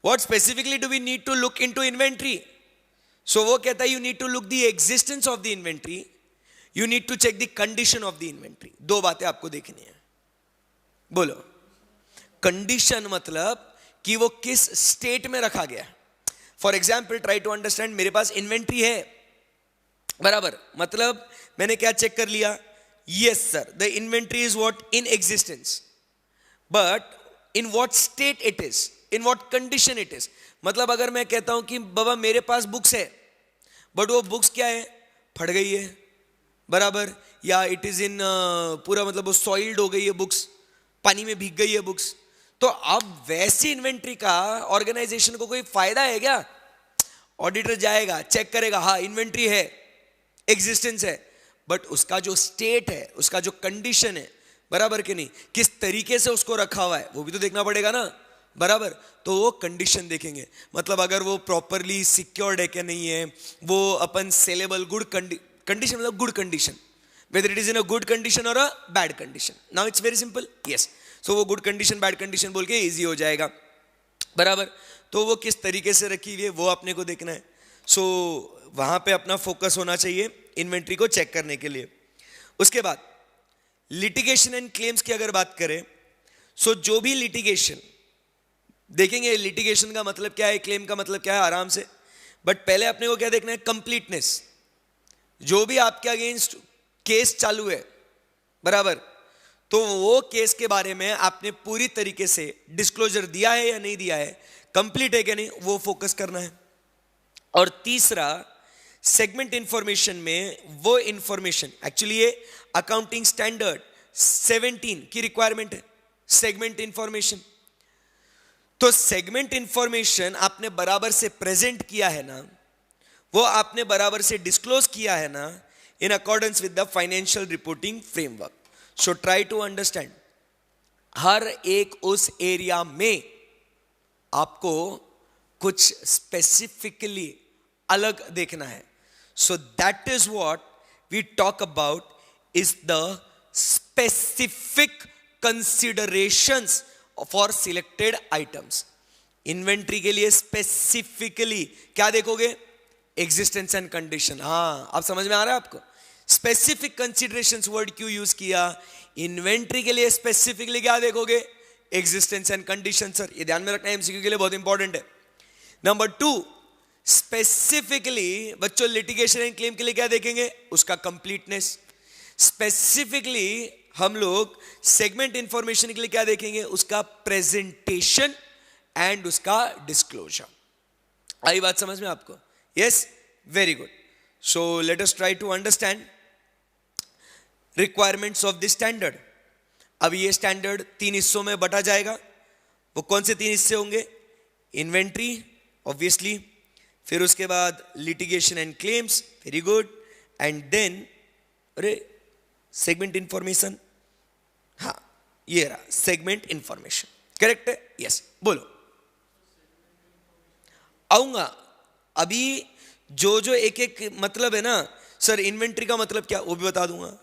what specifically do we need to look into inventory? So वो कहता है you need to look the existence of the inventory, you need to check the condition of the inventory। 2 बातें आपको देखनी है। बोलो, कंडीशन मतलब कि वो किस स्टेट में रखा गया है। For example try to understand, मेरे पास इन्वेंट्री है, बराबर, मतलब मैंने क्या चेक कर लिया, yes sir the inventory is what in existence, but in what state it is, in what condition it is. मतलब अगर मैं कहता हूं कि बाबा मेरे पास बुक्स है, बट वो बुक्स क्या है, फट गई है, बराबर, या इट इज इन पूरा मतलब वो सॉइल्ड हो गई है बुक्स, पानी में भीग गई है बुक्स, तो अब वैसी इन्वेंट्री का ऑर्गेनाइजेशन को कोई फायदा है क्या? ऑडिटर जाएगा, चेक करेगा, हाँ इन्वेंट्री है, एग्जिस्टेंस है, बट उसका जो स्टेट है, उसका जो कंडीशन है, बराबर के नहीं, किस तरीके से उसको रखा हुआ है वो भी तो देखना पड़ेगा ना, बराबर। तो वो कंडीशन देखेंगे, मतलब अगर वो प्रॉपरली सिक्योर्ड है क्या नहीं है, वो अपन सेलेबल, गुड कंडीशन, मतलब good condition, whether it is in a good condition और a bad condition. Now it's very simple, yes. So वो गुड कंडीशन बैड कंडीशन बोल के इजी हो जाएगा, बराबर। तो वो किस तरीके से रखी हुई है वो अपने को देखना है। सो वहां पे अपना फोकस होना चाहिए इन्वेंट्री को चेक करने के लिए। उसके बाद लिटिगेशन एंड क्लेम्स की अगर बात करें, सो जो भी लिटिगेशन देखेंगे, लिटिगेशन का मतलब क्या है, क्लेम का मतलब क्या है, आराम से, बट पहले अपने को क्या देखना है, कंप्लीटनेस। जो भी आपके अगेंस्ट केस चालू है, बराबर, तो वो केस के बारे में आपने पूरी तरीके से डिस्क्लोजर दिया है या नहीं दिया है, कंप्लीट है क्या नहीं, वो फोकस करना है। और तीसरा, सेगमेंट इंफॉर्मेशन में वो इंफॉर्मेशन, एक्चुअली ये अकाउंटिंग स्टैंडर्ड 17 की रिक्वायरमेंट है, सेगमेंट इंफॉर्मेशन। तो सेगमेंट इंफॉर्मेशन आपने बराबर से प्रेजेंट किया है ना, वो आपने बराबर से डिस्क्लोज किया है ना, in accordance with the financial reporting framework. So try to understand, हर एक उस एरिया में आपको कुछ स्पेसिफिकली अलग देखना है। So that is what we talk about is the specific considerations for selected items. Inventory के लिए स्पेसिफिकली क्या देखोगे, एग्जिस्टेंस एंड कंडीशन। हाँ, आप समझ में आ रहा है आपको? स्पेसिफिक कंसीडरेशंस वर्ड क्यों यूज किया? इन्वेंट्री के लिए स्पेसिफिकली क्या देखोगे? Existence and condition. सर ये ध्यान में रखना, एमसीक्यू के लिए बहुत इंपॉर्टेंट है। नंबर 2, स्पेसिफिकली बच्चों लिटिगेशन एंड क्लेम के लिए क्या देखेंगे? उसका कंप्लीटनेस। स्पेसिफिकली हम लोग सेगमेंट इंफॉर्मेशन के लिए क्या देखेंगे? उसका प्रेजेंटेशन एंड उसका डिस्क्लोजर। आई बात समझ में आपको? Yes, very good. So let us try to understand requirements of this standard. अब ये स्टैंडर्ड 3 हिस्सों में बटा जाएगा। वो कौन से 3 हिस्से होंगे? इन्वेंट्री ऑब्वियसली, फिर उसके बाद litigation and claims, very good, and then अरे सेगमेंट इंफॉर्मेशन। हाँ, ये रहा सेगमेंट इंफॉर्मेशन, करेक्ट है? यस, बोलो। आऊंगा अभी जो जो एक एक मतलब है ना सर, इन्वेंट्री का मतलब क्या वो भी बता दूंगा,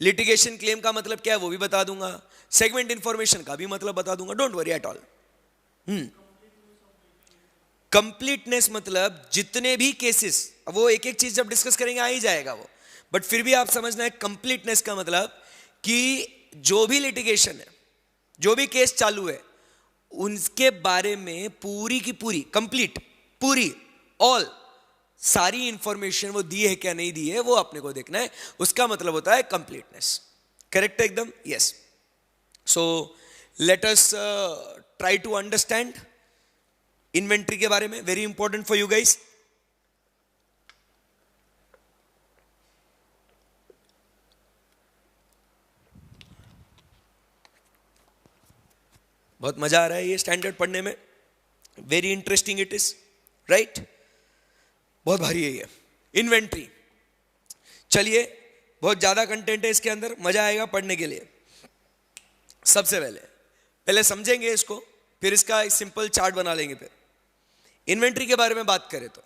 लिटिगेशन क्लेम का मतलब क्या है वो भी बता दूंगा, सेगमेंट इंफॉर्मेशन का भी मतलब बता दूंगा। Don't worry at all. Completeness मतलब जितने भी केसेस, वो एक एक चीज जब डिस्कस करेंगे आ ही जाएगा वो, बट फिर भी आप समझना है कंप्लीटनेस का मतलब कि जो भी लिटिगेशन है, जो भी केस चालू है, उनके बारे में पूरी की पूरी कंप्लीट, पूरी ऑल सारी इंफॉर्मेशन वो दी है क्या नहीं दी है वो अपने को देखना है। उसका मतलब होता है कंप्लीटनेस। करेक्ट है एकदम? Yes. So let us try to understand inventory के बारे में, very important for you guys. बहुत मजा आ रहा है ये स्टैंडर्ड पढ़ने में, very interesting it is, right? बहुत भारी है ये इन्वेंट्री। चलिए, बहुत ज्यादा कंटेंट है इसके अंदर, मजा आएगा पढ़ने के लिए। सबसे पहले समझेंगे इसको, फिर इसका एक सिंपल चार्ट बना लेंगे। फिर इन्वेंट्री के बारे में बात करें तो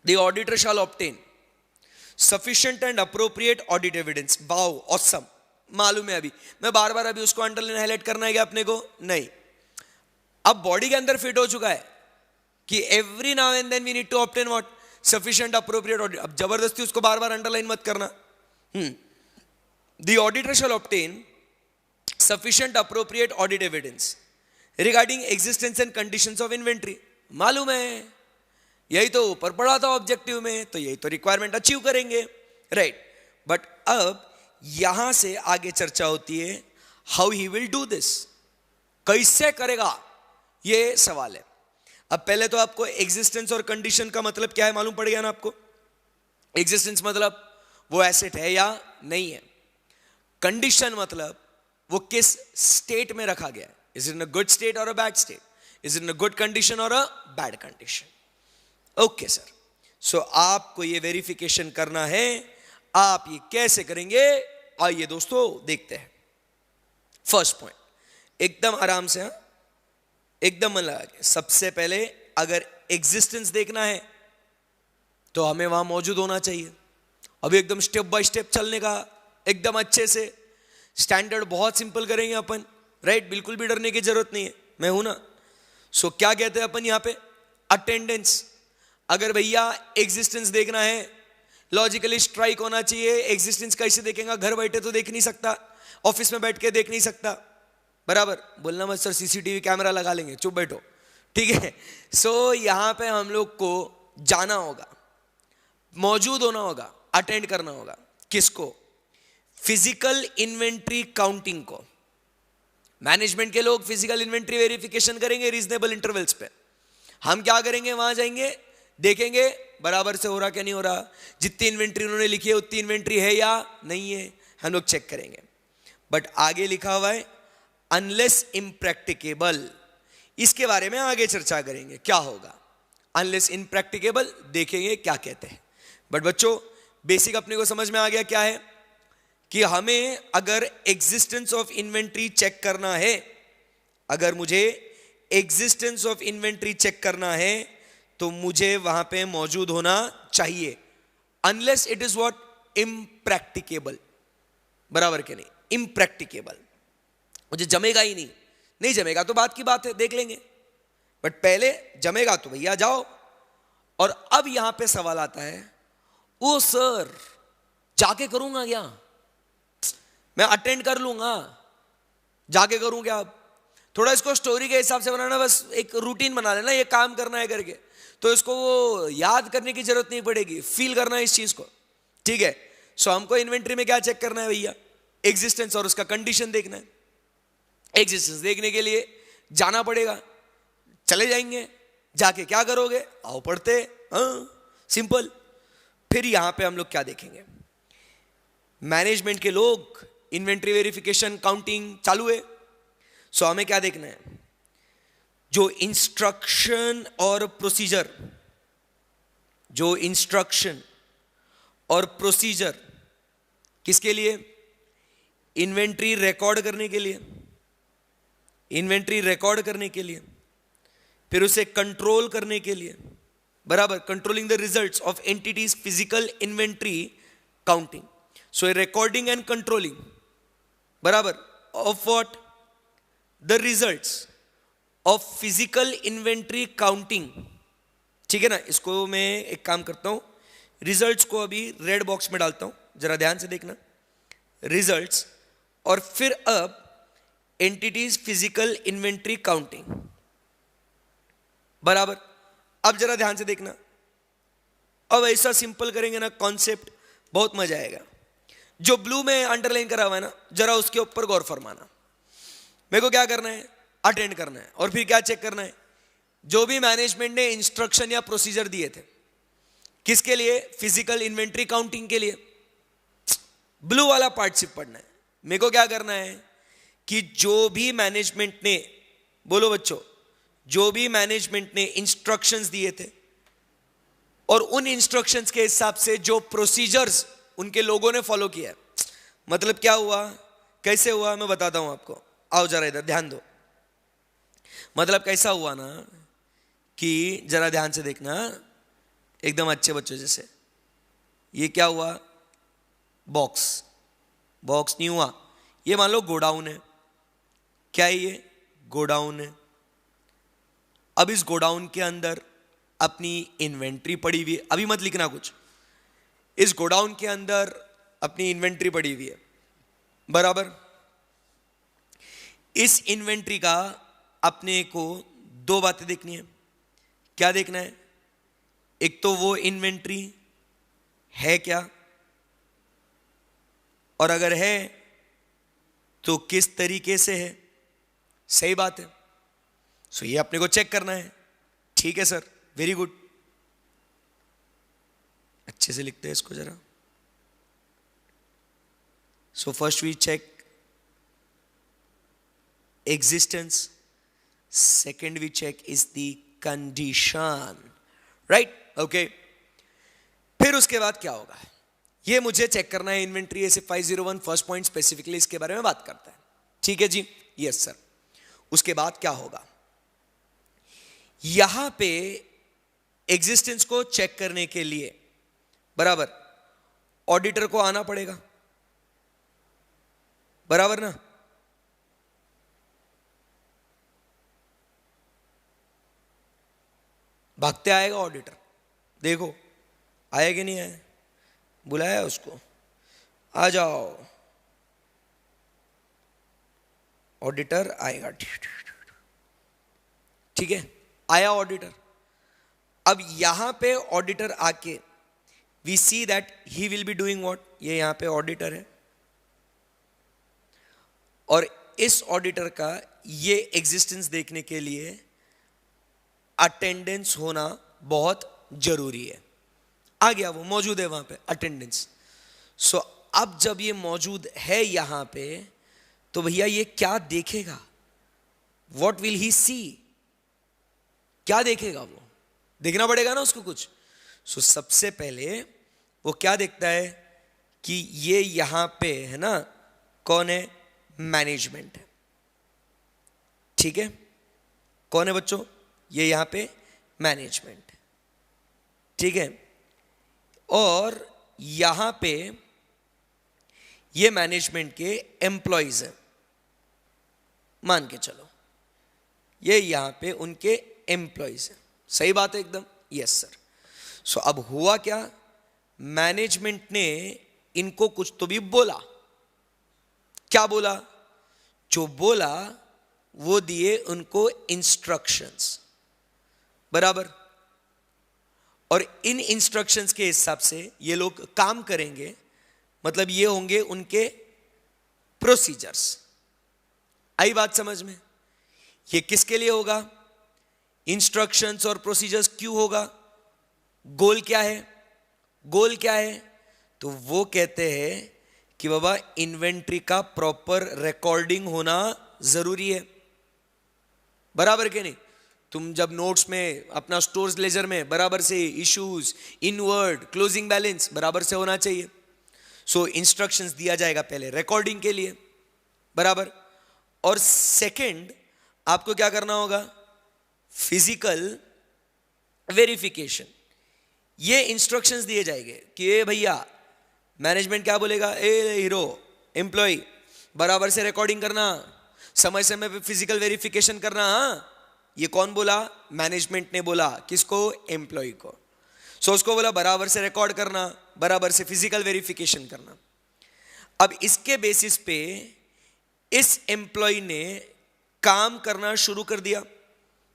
the auditor shall obtain sufficient and appropriate audit evidence. Wow, awesome. मालूम है, अभी मैं बार बार अभी उसको अंडरलाइन हाईलाइट करना है क्या अपने को? नहीं, अब बॉडी के अंदर फिट हो चुका है कि every now and then we need to obtain what? Sufficient appropriate audit. अब जबरदस्ती उसको बार बार अंडरलाइन मत करना। The auditor shall obtain sufficient appropriate audit evidence regarding existence and conditions of inventory. मालूम है, यही तो ऊपर पढ़ा था ऑब्जेक्टिव में, तो यही तो रिक्वायरमेंट अचीव करेंगे, राइट? बट अब यहां से आगे चर्चा होती है how he will do this, कैसे करेगा, ये सवाल है। अब पहले तो आपको एग्जिस्टेंस और कंडीशन का मतलब क्या है मालूम पड़ गया ना आपको? एग्जिस्टेंस मतलब वो एसेट है या नहीं है, कंडीशन मतलब वो किस स्टेट में रखा गया है, is it in a good state और a bad state, is it in a good condition और a bad condition. Okay sir, so आपको ये वेरिफिकेशन करना है। आप ये कैसे करेंगे? आइए दोस्तों देखते हैं। फर्स्ट पॉइंट, एकदम आराम से, हाँ, एकदम मन लगा के। सबसे पहले अगर एग्जिस्टेंस देखना है तो हमें वहां मौजूद होना चाहिए। अभी एकदम स्टेप बाय स्टेप चलने का, एकदम अच्छे से। स्टैंडर्ड बहुत सिंपल करेंगे अपन, राइट? बिल्कुल भी डरने की जरूरत नहीं है, मैं हूं ना। सो क्या कहते हैं अपन यहां पे? अटेंडेंस। अगर भैया एग्जिस्टेंस देखना है, लॉजिकली स्ट्राइक होना चाहिए। एग्जिस्टेंस कैसे देखेगा? घर बैठे तो देख नहीं सकता, ऑफिस में बैठ के देख नहीं सकता, बराबर? बोलना मत सर सीसीटीवी कैमरा लगा लेंगे, चुप बैठो, ठीक है? सो यहां पे हम लोग को जाना होगा, मौजूद होना होगा, अटेंड करना होगा। किसको? फिजिकल इन्वेंट्री काउंटिंग को। मैनेजमेंट के लोग फिजिकल इन्वेंट्री वेरिफिकेशन करेंगे रीजनेबल इंटरवल्स पे। हम क्या करेंगे? वहां जाएंगे, देखेंगे बराबर से हो रहा क्या नहीं हो रहा, जितनी इन्वेंट्री उन्होंने लिखी है उतनी इन्वेंट्री है या नहीं है, हम लोग चेक करेंगे। बट आगे लिखा हुआ है अनलेस इम्प्रैक्टिकेबल, इसके बारे में आगे चर्चा करेंगे क्या होगा। अनलेस इम्प्रैक्टिकेबल देखेंगे क्या कहते हैं। बट बच्चों बेसिक अपने को समझ में आ गया क्या है कि हमें अगर एग्जिस्टेंस ऑफ इन्वेंट्री चेक करना है, अगर मुझे एग्जिस्टेंस ऑफ इन्वेंट्री चेक करना है तो मुझे वहां पे मौजूद होना चाहिए। Unless it is what? Impracticable, बराबर के नहीं? इम्प्रैक्टिकेबल, मुझे जमेगा ही नहीं। नहीं जमेगा तो बात की बात है, देख लेंगे, बट पहले जमेगा तो भैया जाओ और अब यहां पे सवाल आता है, ओ सर जाके करूंगा क्या? मैं अटेंड कर लूंगा, जाके करूं क्या? थोड़ा इसको स्टोरी के हिसाब से बनाना, बस एक रूटीन बना लेना, ये काम करना है करके, तो इसको वो याद करने की जरूरत नहीं पड़ेगी, फील करना है इस चीज को, ठीक है? सो हमको इन्वेंट्री में क्या चेक करना है भैया? एग्जिस्टेंस और उसका कंडीशन देखना है। एग्जिस्टेंस देखने के लिए जाना पड़ेगा, चले जाएंगे, जाके क्या करोगे? आओ पढ़ते, हाँ सिंपल। फिर यहां पे हम लोग क्या देखेंगे? मैनेजमेंट के लोग इन्वेंट्री वेरिफिकेशन काउंटिंग चालू है। सो हमें क्या देखना है? जो इंस्ट्रक्शन और प्रोसीजर, जो इंस्ट्रक्शन और प्रोसीजर किसके लिए? इन्वेंट्री रिकॉर्ड करने के लिए, इन्वेंट्री रिकॉर्ड करने के लिए, फिर उसे कंट्रोल करने के लिए, बराबर, controlling the results of entities physical inventory counting. So recording and controlling, बराबर, of what? The results of physical inventory counting, ठीक है ना? इसको मैं एक काम करता हूं, रिजल्ट्स को अभी रेड बॉक्स में डालता हूं, जरा ध्यान से देखना, रिजल्ट्स, और फिर अब एंटिटीज फिजिकल इन्वेंट्री काउंटिंग, बराबर। अब जरा ध्यान से देखना, अब ऐसा सिंपल करेंगे ना कॉन्सेप्ट, बहुत मजा आएगा। जो ब्लू में अंडरलाइन करा हुआ है ना, जरा उसके ऊपर गौर फरमाना। मेरे को क्या करना है? अटेंड करना है, और फिर क्या चेक करना है? जो भी मैनेजमेंट ने इंस्ट्रक्शन या प्रोसीजर दिए थे, किसके लिए? फिजिकल इन्वेंट्री काउंटिंग के लिए। ब्लू वाला पार्ट सिर्फ पढ़ना है। मेरे को क्या करना है कि जो भी मैनेजमेंट ने, बोलो बच्चों, जो भी मैनेजमेंट ने इंस्ट्रक्शंस दिए थे और उन इंस्ट्रक्शंस के हिसाब से जो प्रोसीजर्स उनके लोगों ने फॉलो किया, मतलब क्या हुआ, कैसे हुआ, मैं बताता हूं आपको। आओ जरा इधर ध्यान दो। मतलब कैसा हुआ ना कि जरा ध्यान से देखना, एकदम अच्छे बच्चों जैसे। ये क्या हुआ? बॉक्स, बॉक्स नहीं हुआ, ये मान लो गोडाउन है। क्या है ये? गोडाउन है। अब इस गोडाउन के अंदर अपनी इन्वेंट्री पड़ी हुई है, अभी मत लिखना कुछ। इस गोडाउन के अंदर अपनी इन्वेंट्री पड़ी हुई है, बराबर। इस इन्वेंट्री का अपने को दो बातें देखनी है। क्या देखना है? एक तो वो इन्वेंट्री है क्या, और अगर है तो किस तरीके से है। सही बात है। सो ये अपने को चेक करना है। ठीक है सर, वेरी गुड, अच्छे से लिखते हैं इसको जरा। So first we check existence, second we check is the condition, right? Okay, फिर उसके बाद क्या होगा ये मुझे चेक करना है। इन्वेंट्री ऐसे 501 फर्स्ट पॉइंट स्पेसिफिकली इसके बारे में बात करता है, ठीक है जी? Yes sir. उसके बाद क्या होगा? यहां पे एग्जिस्टेंस को चेक करने के लिए, बराबर, ऑडिटर को आना पड़ेगा, बराबर ना? भागते आएगा ऑडिटर, देखो आया कि नहीं आया, बुलाया उसको, आ जाओ, ऑडिटर आएगा, ठीक है? आया ऑडिटर। अब यहां पे ऑडिटर आके we see that he will be doing what, ये यहां पे ऑडिटर है, और इस ऑडिटर का ये एग्जिस्टेंस देखने के लिए अटेंडेंस होना बहुत जरूरी है। आ गया, वो मौजूद है वहां पे, अटेंडेंस। सो अब जब ये मौजूद है यहां पे, तो भैया ये क्या देखेगा? व्हाट विल ही सी? क्या देखेगा? वो देखना पड़ेगा ना उसको कुछ। सो सबसे पहले वो क्या देखता है कि ये यहां पे है ना, कौन है? मैनेजमेंट है, ठीक है? कौन है बच्चों? ये यहां पे मैनेजमेंट, ठीक है? और यहां पे ये मैनेजमेंट के एम्प्लॉइज हैं, मान के चलो ये यहां पे उनके एम्प्लॉइज हैं। सही बात है एकदम? Yes sir. सो अब हुआ क्या, मैनेजमेंट ने इनको कुछ तो भी बोला। क्या बोला? जो बोला वो दिए उनको इंस्ट्रक्शंस, बराबर। और इन इंस्ट्रक्शंस के हिसाब से ये लोग काम करेंगे, मतलब ये होंगे उनके प्रोसीजर्स। आई बात समझ में? ये किसके लिए होगा? इंस्ट्रक्शंस और प्रोसीजर्स क्यों होगा? गोल क्या है? गोल क्या है? तो वो कहते हैं कि बाबा इन्वेंट्री का प्रॉपर रिकॉर्डिंग होना जरूरी है, बराबर के नहीं? तुम जब नोट्स में अपना स्टोर्स लेजर में बराबर से इश्यूज, इनवर्ड, क्लोजिंग बैलेंस बराबर से होना चाहिए। सो इंस्ट्रक्शंस दिया जाएगा पहले रिकॉर्डिंग के लिए, बराबर। और सेकंड आपको क्या करना होगा? Physical verification. ये इंस्ट्रक्शंस दिए जाएंगे कि ए भैया, मैनेजमेंट क्या बोलेगा, ए हीरो एम्प्लॉय बराबर से रिकॉर्डिंग करना, समय समय पे फिजिकल वेरिफिकेशन करना। हाँ, ये कौन बोला? मैनेजमेंट ने बोला। किसको? एम्प्लॉय को। सो उसको बोला बराबर से रिकॉर्ड करना, बराबर से फिजिकल वेरिफिकेशन करना। अब इसके बेसिस पे इस एम्प्लॉय ने काम करना शुरू कर दिया,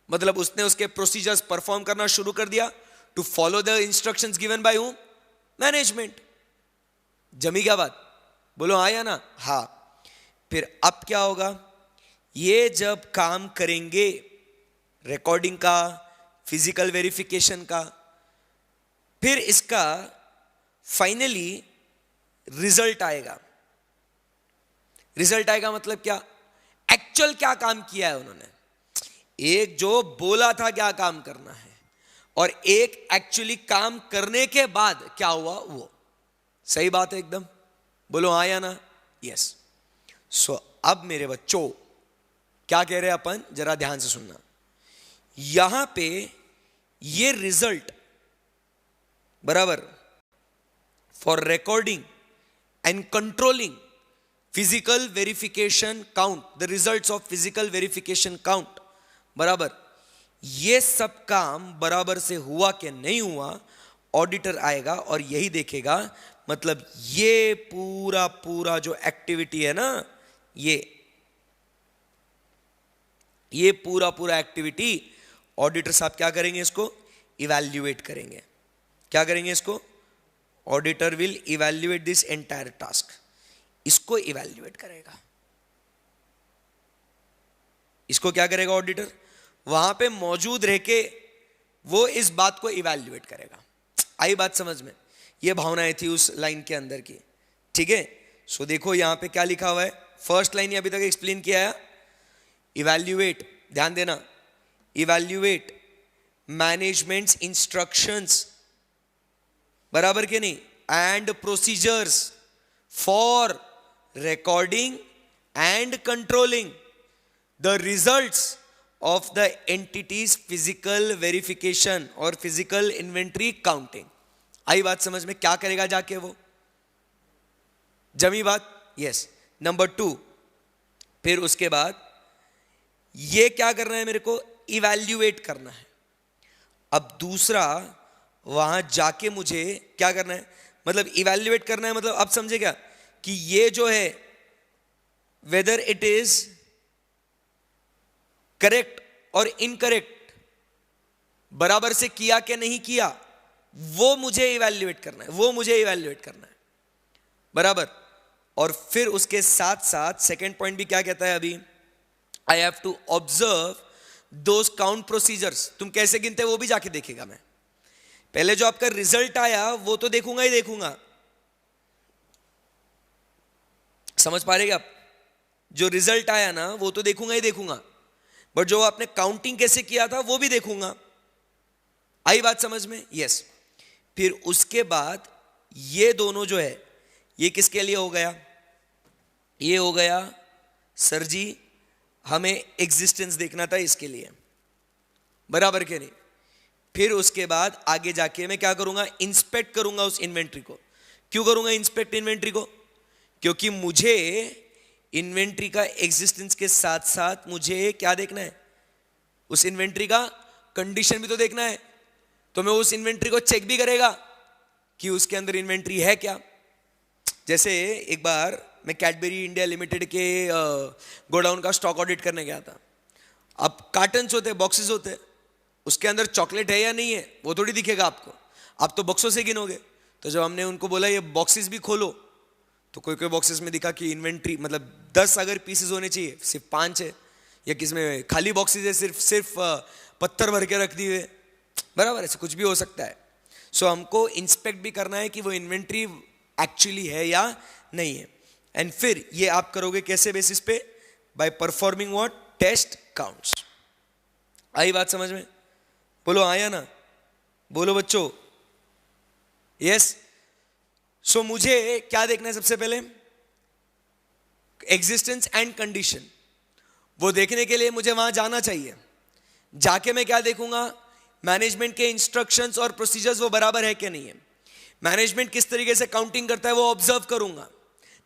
मतलब उसने उसके प्रोसीजर्स परफॉर्म करना शुरू कर दिया to follow the instructions given by whom? Management. जमी क्या बात? बोलो हाँ या ना? हाँ। फिर अब क्या होगा? ये जब काम करेंगे रिकॉर्डिंग का, फिजिकल वेरिफिकेशन का, फिर इसका फाइनली रिजल्ट आएगा। रिजल्ट आएगा मतलब क्या? एक्चुअल क्या काम किया है उन्होंने। एक जो बोला था क्या काम करना है, और एक एक्चुअली काम करने के बाद क्या हुआ वो। सही बात है एकदम? बोलो हाँ या ना? यस। सो अब मेरे बच्चों क्या कह रहे हैं अपन, जरा ध्यान से सुनना। यहां पे ये रिजल्ट, बराबर, for recording and controlling physical verification count, the results of physical verification count, बराबर, ये सब काम बराबर से हुआ कि नहीं हुआ, ऑडिटर आएगा और यही देखेगा। मतलब ये पूरा पूरा जो एक्टिविटी है ना, ये पूरा पूरा एक्टिविटी ऑडिटर साहब क्या करेंगे? इसको इवैल्यूएट करेंगे। क्या करेंगे इसको? Auditor will evaluate this entire task. इसको इवैल्यूएट करेगा। इसको क्या करेगा ऑडिटर? वहां पे मौजूद रह के वो इस बात को इवैल्यूएट करेगा। आई बात समझ में? ये भावनाएं थी उस लाइन के अंदर की, ठीक है। सो देखो यहां पे क्या लिखा हुआ है। फर्स्ट लाइन ये अभी तक एक्सप्लेन किया है, इवैल्यूएट। ध्यान देना, इवैल्यूएट मैनेजमेंट्स इंस्ट्रक्शंस, बराबर के नहीं, and procedures for recording and controlling the results of the entities physical verification और physical inventory counting। आई बात समझ में? क्या करेगा जाके वो? जमी बात? यस। नंबर 2, फिर उसके बाद ये क्या करना है मेरे को? इवैल्यूएट करना है। अब दूसरा वहां जाके मुझे क्या करना है? मतलब इवैल्यूएट करना है, मतलब अब समझे क्या कि ये जो है वेदर इट इज करेक्ट और इनकरेक्ट, बराबर से किया कि नहीं किया, वो मुझे इवैल्यूएट करना है, वो मुझे इवैल्यूएट करना है, बराबर। और फिर उसके साथ साथ सेकंड पॉइंट भी क्या कहता है अभी? I have to observe those count procedures. तुम कैसे गिनते वो भी जाके देखेगा मैं। पहले जो आपका रिजल्ट आया वो तो देखूंगा ही देखूंगा, समझ पा रहे आप? जो रिजल्ट आया ना वो तो देखूंगा ही देखूंगा, बट जो आपने काउंटिंग कैसे किया था वो भी देखूंगा। आई बात समझ में? यस। फिर उसके बाद ये दोनों जो है ये किसके लिए हो गया? ये हो गया सर जी हमें एग्जिस्टेंस देखना था इसके लिए, बराबर के नहीं। फिर उसके बाद आगे जाके मैं क्या करूंगा? इंस्पेक्ट करूंगा उस इन्वेंट्री को। क्यों करूंगा इंस्पेक्ट इन्वेंट्री को? क्योंकि मुझे इन्वेंट्री का एग्जिस्टेंस के साथ साथ मुझे क्या देखना है? उस इन्वेंट्री का कंडीशन भी तो देखना है। तो मैं उस इन्वेंट्री को चेक भी करेगा कि उसके अंदर इन्वेंट्री है क्या। जैसे एक बार मैं कैडबरी इंडिया लिमिटेड के गोडाउन का स्टॉक ऑडिट करने गया था। अब कार्टन्स होते हैं, बॉक्सेस होते हैं, उसके अंदर चॉकलेट है या नहीं है वो थोड़ी दिखेगा आपको, आप तो बॉक्सों से गिनोगे। तो जब हमने उनको बोला ये बॉक्सेस भी खोलो, तो कोई कोई बॉक्सेस में दिखा कि इन्वेंट्री मतलब 10 अगर पीसेस होने चाहिए सिर्फ 5 है, या किसमें खाली बॉक्सेस है सिर्फ पत्थर भर के रख दिए, बराबर, ऐसे कुछ भी हो सकता है। सो हमको इंस्पेक्ट भी करना है कि वो इन्वेंट्री एक्चुअली है या नहीं है। एंड फिर ये आप करोगे कैसे बेसिस पे? By performing what? Test counts. आई बात समझ में? बोलो आया ना? बोलो बच्चों यस। सो मुझे क्या देखना है सबसे पहले? Existence and condition. वो देखने के लिए मुझे वहां जाना चाहिए। जाके मैं क्या देखूंगा? मैनेजमेंट के इंस्ट्रक्शंस और प्रोसीजर्स वो बराबर है कि नहीं है। मैनेजमेंट किस तरीके से काउंटिंग करता है वो ऑब्जर्व करूंगा।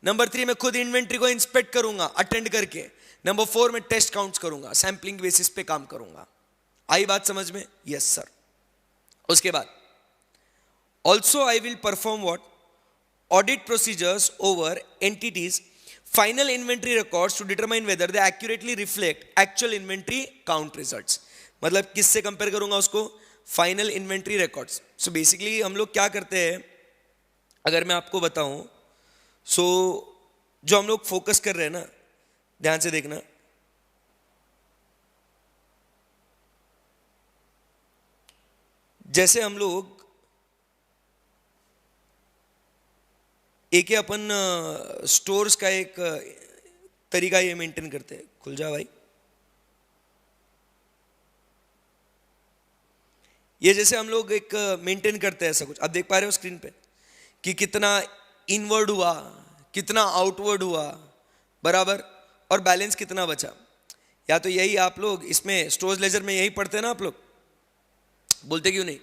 नंबर 3 मैं खुद इन्वेंट्री को इंस्पेक्ट करूंगा अटेंड करके। नंबर 4 मैं टेस्ट काउंट्स करूंगा, सैंपलिंग बेसिस पे काम करूंगा। आई बात समझ में? Yes sir. उसके बाद also I will perform what? Audit procedures over entities final inventory records to determine whether they accurately reflect actual inventory count results. मतलब किससे कंपेयर करूंगा उसको? Final inventory records. So basically हम लोग क्या करते हैं, अगर मैं आपको बताऊं, सो जो हम लोग फोकस कर रहे हैं ना, ध्यान से देखना, जैसे हम लोग एक अपन स्टोर्स का एक तरीका ये मेंटेन करते हैं। खुल जा भाई। ये जैसे हम लोग एक मेंटेन करते हैं ऐसा कुछ, आप देख पा रहे हो स्क्रीन पे कि कितना इनवर्ड हुआ, कितना आउटवर्ड हुआ, बराबर, और बैलेंस कितना बचा। या तो यही आप लोग इसमें स्टोर लेजर में यही पढ़ते हैं ना आप लोग? बोलते क्यों नहीं?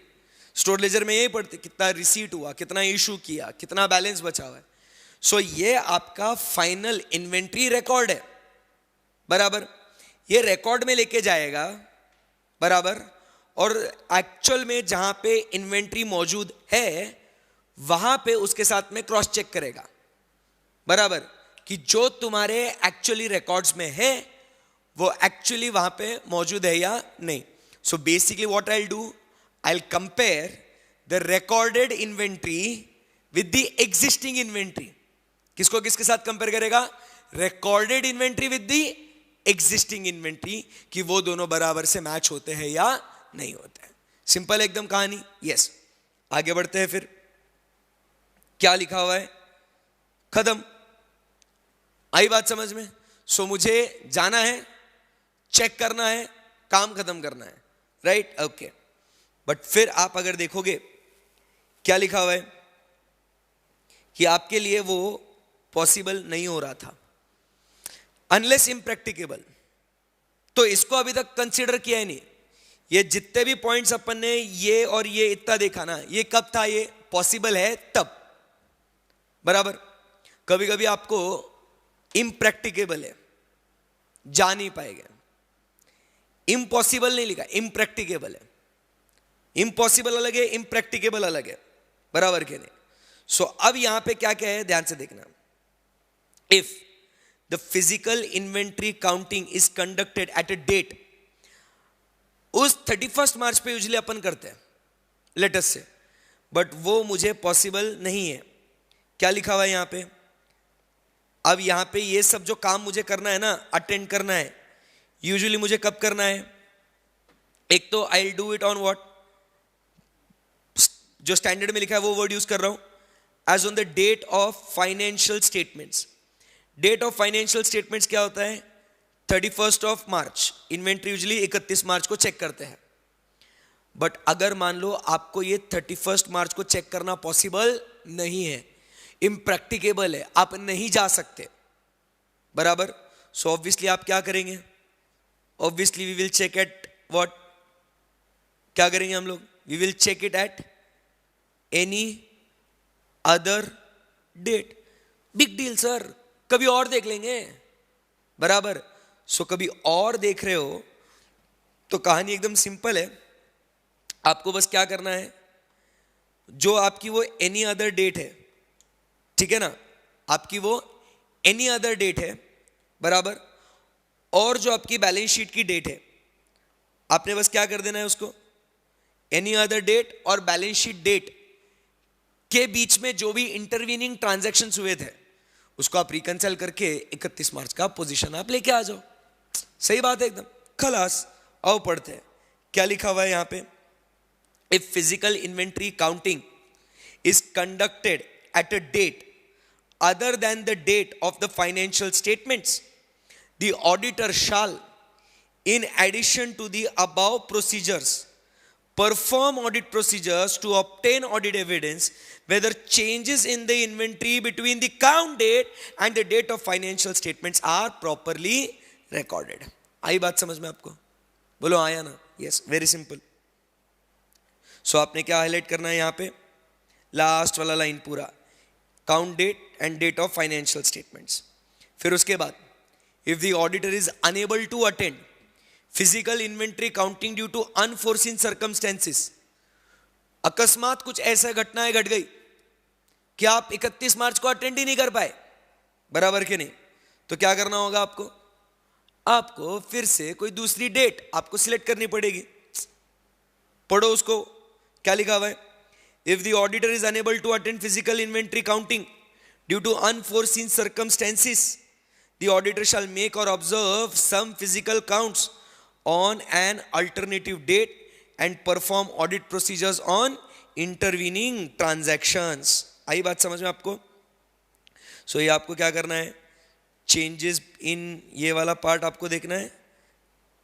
स्टोर लेजर में यही पढ़ते, कितना रिसीट हुआ, कितना इशू किया, कितना बैलेंस बचा हुआ है। सो ये आपका फाइनल इन्वेंट्री रिकॉर्ड है, बराबर। ये रिकॉर्ड में लेके जाएगा, बराबर, और एक्चुअल में जहां पे इन्वेंट्री मौजूद है वहां पे उसके साथ में क्रॉस चेक करेगा, बराबर, कि जो तुम्हारे एक्चुअली रिकॉर्ड्स में है वो एक्चुअली वहां पे मौजूद है या नहीं। So basically what I will do, I will compare the recorded inventory with the existing inventory. किसको किसके साथ कंपेयर करेगा? Recorded inventory with the existing inventory, कि वो दोनों बराबर से मैच होते हैं या नहीं होते हैं। सिंपल एकदम कहानी। यस, आगे बढ़ते हैं। फिर क्या लिखा हुआ है? खत्म। आई बात समझ में? सो मुझे जाना है, चेक करना है, काम खत्म करना है, राइट? ओके। बट फिर आप अगर देखोगे क्या लिखा हुआ है कि आपके लिए वो पॉसिबल नहीं हो रहा था, अनलेस इम्प्रैक्टिकेबल। तो इसको अभी तक कंसीडर किया ही नहीं। ये जितने भी पॉइंट्स अपन ने ये और ये इतना देखा ना, ये कब था? ये पॉसिबल है तब, बराबर। कभी कभी आपको इम्प्रैक्टिकेबल है, जा नहीं पाएगा। इम्पॉसिबल नहीं लिखा, इम्प्रैक्टिकेबल है। इम्पॉसिबल अलग है, इम्प्रैक्टिकेबल अलग है, बराबर के नहीं? सो अब यहां पे क्या क्या है ध्यान से देखना। If the physical inventory counting is conducted at a date, उस 31 मार्च पे यूजुअली अपन करते हैं लेटेस्ट से, बट वो मुझे पॉसिबल नहीं है। क्या लिखा हुआ है यहां पे? अब यहां पे ये सब जो काम मुझे करना है ना, अटेंड करना है, यूजुअली मुझे कब करना है? एक तो I will do it on what, जो स्टैंडर्ड में लिखा है वो वर्ड यूज कर रहा हूं, as on the date of financial statements. Date of financial statements क्या होता है? 31 of March. Inventory usually 31 March को चेक करते हैं। बट अगर मान लो आपको ये 31 मार्च को चेक करना पॉसिबल नहीं है, इम्प्रैक्टिकेबल है, आप नहीं जा सकते, बराबर। सो ऑब्वियसली आप क्या करेंगे? Obviously we will check at what? क्या करेंगे हम लोग? We will check it at any other date. Big deal sir, कभी और देख लेंगे, बराबर। सो कभी और देख रहे हो तो कहानी एकदम सिंपल है। आपको बस क्या करना है, जो आपकी वो एनी अदर डेट है, ठीक है ना, आपकी वो एनी अदर डेट है बराबर, और जो आपकी बैलेंस शीट की डेट है, आपने बस क्या कर देना है उसको, एनी अदर डेट और बैलेंस शीट डेट के बीच में जो भी इंटरवीनिंग ट्रांजैक्शंस हुए थे उसको आप रिकंसाइल करके 31 मार्च का पोजीशन आप लेके आ जाओ। सही बात है एकदम, खलास। आओ पढ़ते हैं क्या लिखा हुआ है यहां पे। If physical inventory counting is conducted at a date other than the date of the financial statements, the auditor shall, in addition to the above procedures, perform audit procedures to obtain audit evidence whether changes in the inventory between the count date and the date of financial statements are properly recorded. आई बात समझ में आपको? बोलो आया ना? Yes, very simple. सो आपने क्या highlight करना है यहां पे, लास्ट वाला लाइन पूरा, count date and date of financial statements. फिर उसके बाद, if the auditor is unable to attend physical inventory counting due to unforeseen circumstances, अकस्मात कुछ ऐसा घटनाएं घट गई कि आप 31 मार्च को अटेंड ही नहीं कर पाए, बराबर के नहीं, तो क्या करना होगा आपको, आपको फिर से कोई दूसरी डेट आपको सिलेक्ट करनी पड़ेगी। पढ़ो उसको, क्या लिखा हुआ है। If the auditor is unable to attend physical inventory counting due to unforeseen circumstances, the auditor shall make or observe some physical counts on an alternative date and perform audit procedures on intervening transactions. आई बात समझ में आपको? सो ये आपको क्या करना है, changes in ये वाला पार्ट आपको देखना है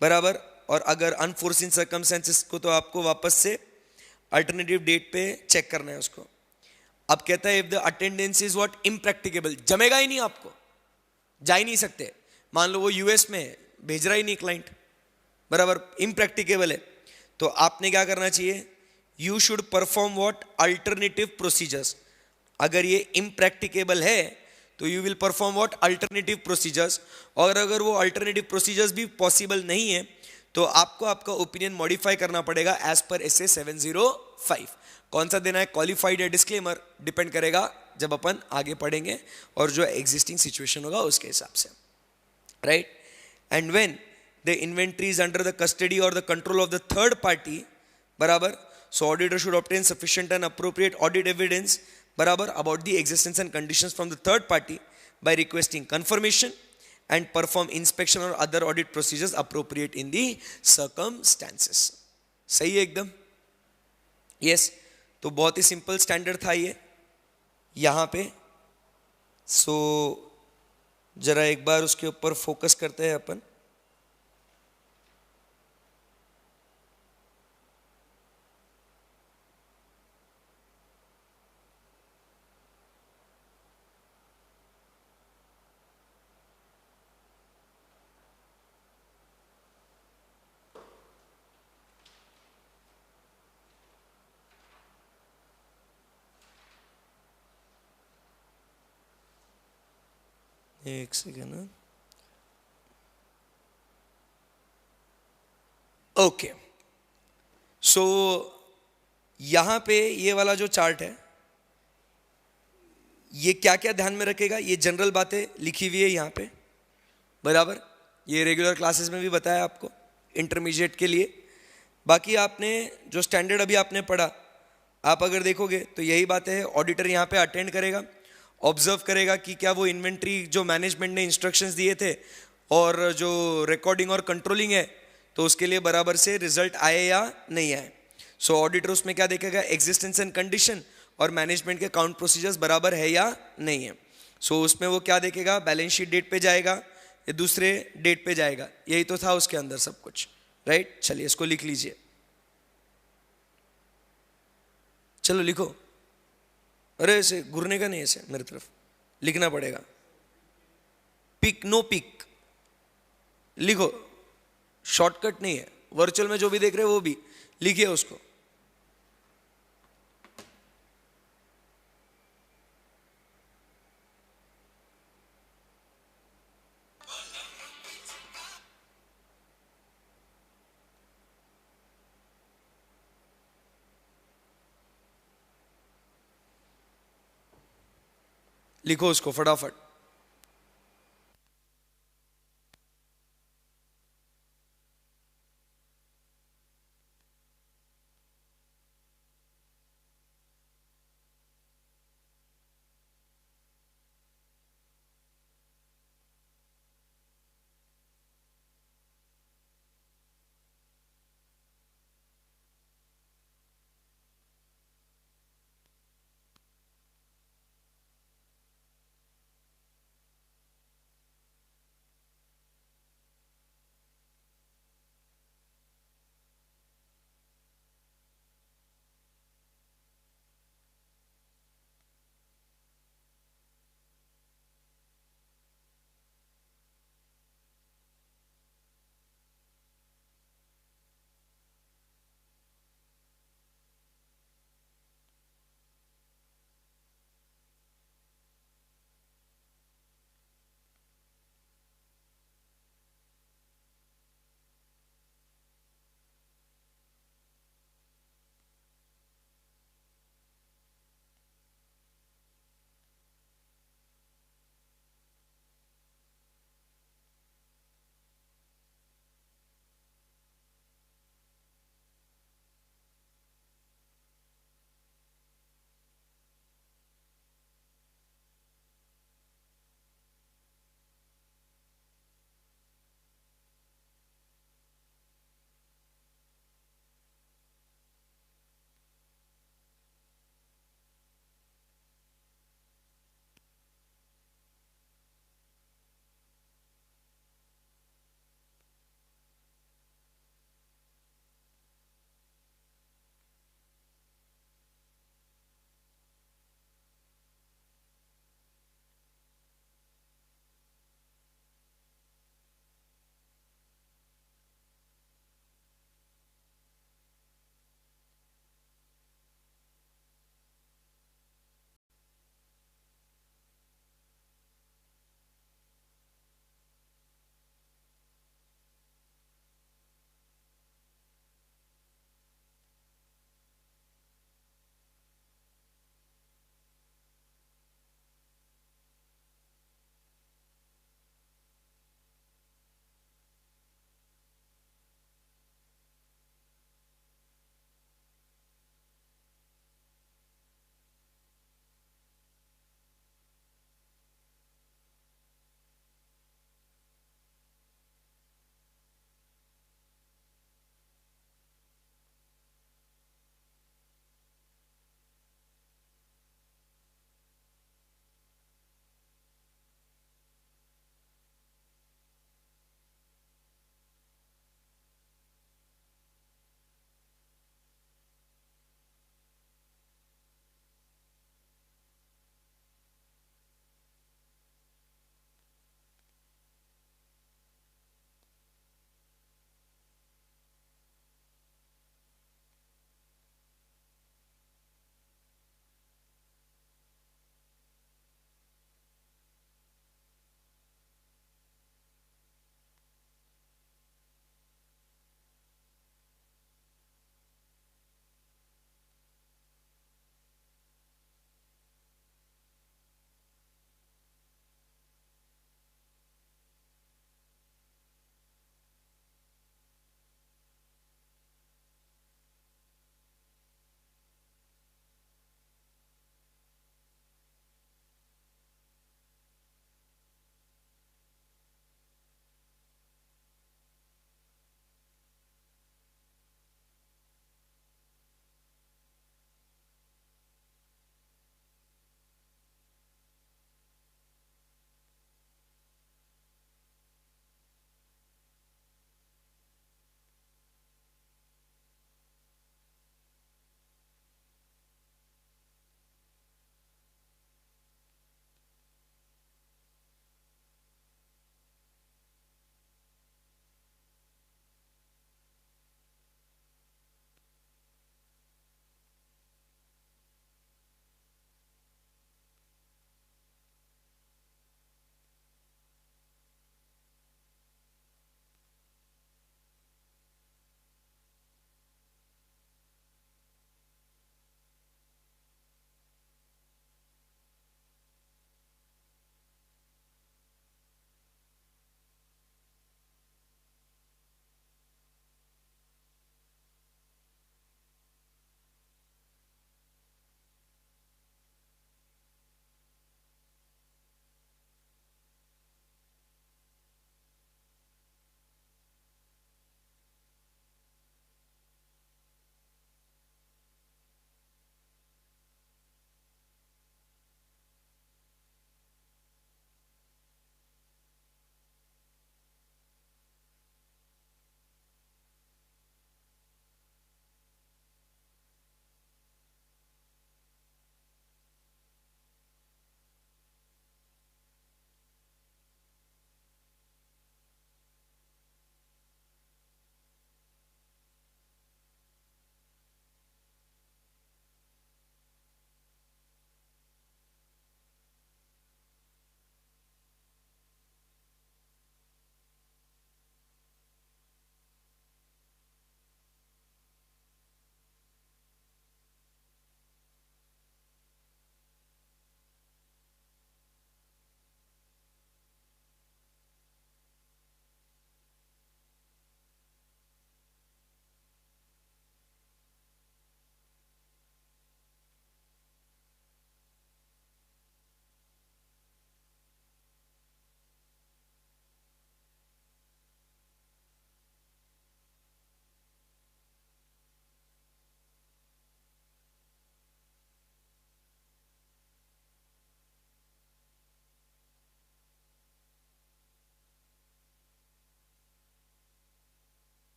बराबर, और अगर अनफोर्सीन सर्कमस्टेंसेस को तो आपको वापस से अल्टरनेटिव डेट पे चेक करना है उसको। अब कहता है if the attendance is what impracticable, जमेगा ही नहीं, आपको जा ही नहीं सकते, मान लो वो यूएस में है, भेज रहा ही नहीं क्लाइंट, बराबर, इम्प्रैक्टिकेबल है, तो आपने क्या करना चाहिए, you should perform what alternative procedures. अगर ये इम्प्रैक्टिकेबल है तो you will perform what alternative procedures, और अगर वो अल्टरनेटिव प्रोसीजर्स भी पॉसिबल नहीं है तो आपको आपका ओपिनियन मॉडिफाई करना पड़ेगा एज पर एसए 705। कौन सा देना है, क्वालिफाइड या डिस्क्लेमर, डिपेंड करेगा जब अपन आगे पढ़ेंगे और जो एग्जिस्टिंग सिचुएशन होगा उसके हिसाब से, right. And when the inventory is under the custody और the control of the third party, बराबर, so auditor should obtain sufficient and appropriate audit evidence, बराबर, about the existence and conditions from the third party by requesting confirmation and perform inspection or other audit procedures appropriate in the circumstances. सही है एकदम? Yes, तो बहुत ही simple standard था ये यहाँ पे। सो जरा एक बार उसके ऊपर फोकस करते हैं अपन। एक सेकेंड, ओके। सो यहां पे ये वाला जो चार्ट है, ये क्या क्या ध्यान में रखेगा, ये जनरल बातें लिखी हुई है यहां पे, बराबर, ये रेगुलर क्लासेस में भी बताया आपको इंटरमीडिएट के लिए। बाकी आपने जो स्टैंडर्ड अभी आपने पढ़ा, आप अगर देखोगे तो यही बातें है। ऑडिटर यहां पे अटेंड करेगा, ऑब्जर्व करेगा कि क्या वो इन्वेंट्री जो मैनेजमेंट ने इंस्ट्रक्शंस दिए थे और जो रिकॉर्डिंग और कंट्रोलिंग है तो उसके लिए बराबर से रिजल्ट आए या नहीं आए। सो ऑडिटर उसमें क्या देखेगा, एग्जिस्टेंस एंड कंडीशन और मैनेजमेंट के काउंट प्रोसीजर्स बराबर है या नहीं है। सो उसमें वो क्या देखेगा, बैलेंस शीट डेट पे जाएगा या दूसरे डेट पे जाएगा, यही तो था उसके अंदर सब कुछ, राइट। चलिए इसको लिख लीजिए, चलो लिखो। अरे ऐसे घूरने का नहीं, ऐसे मेरी तरफ लिखना पड़ेगा। पिक, नो पिक लिखो, शॉर्टकट नहीं है। वर्चुअल में जो भी देख रहे हो वो भी लिखिए उसको। लिखो उसको फटाफट।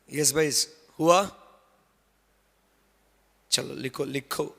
यस भाई, हुआ? चलो लिखो लिखो।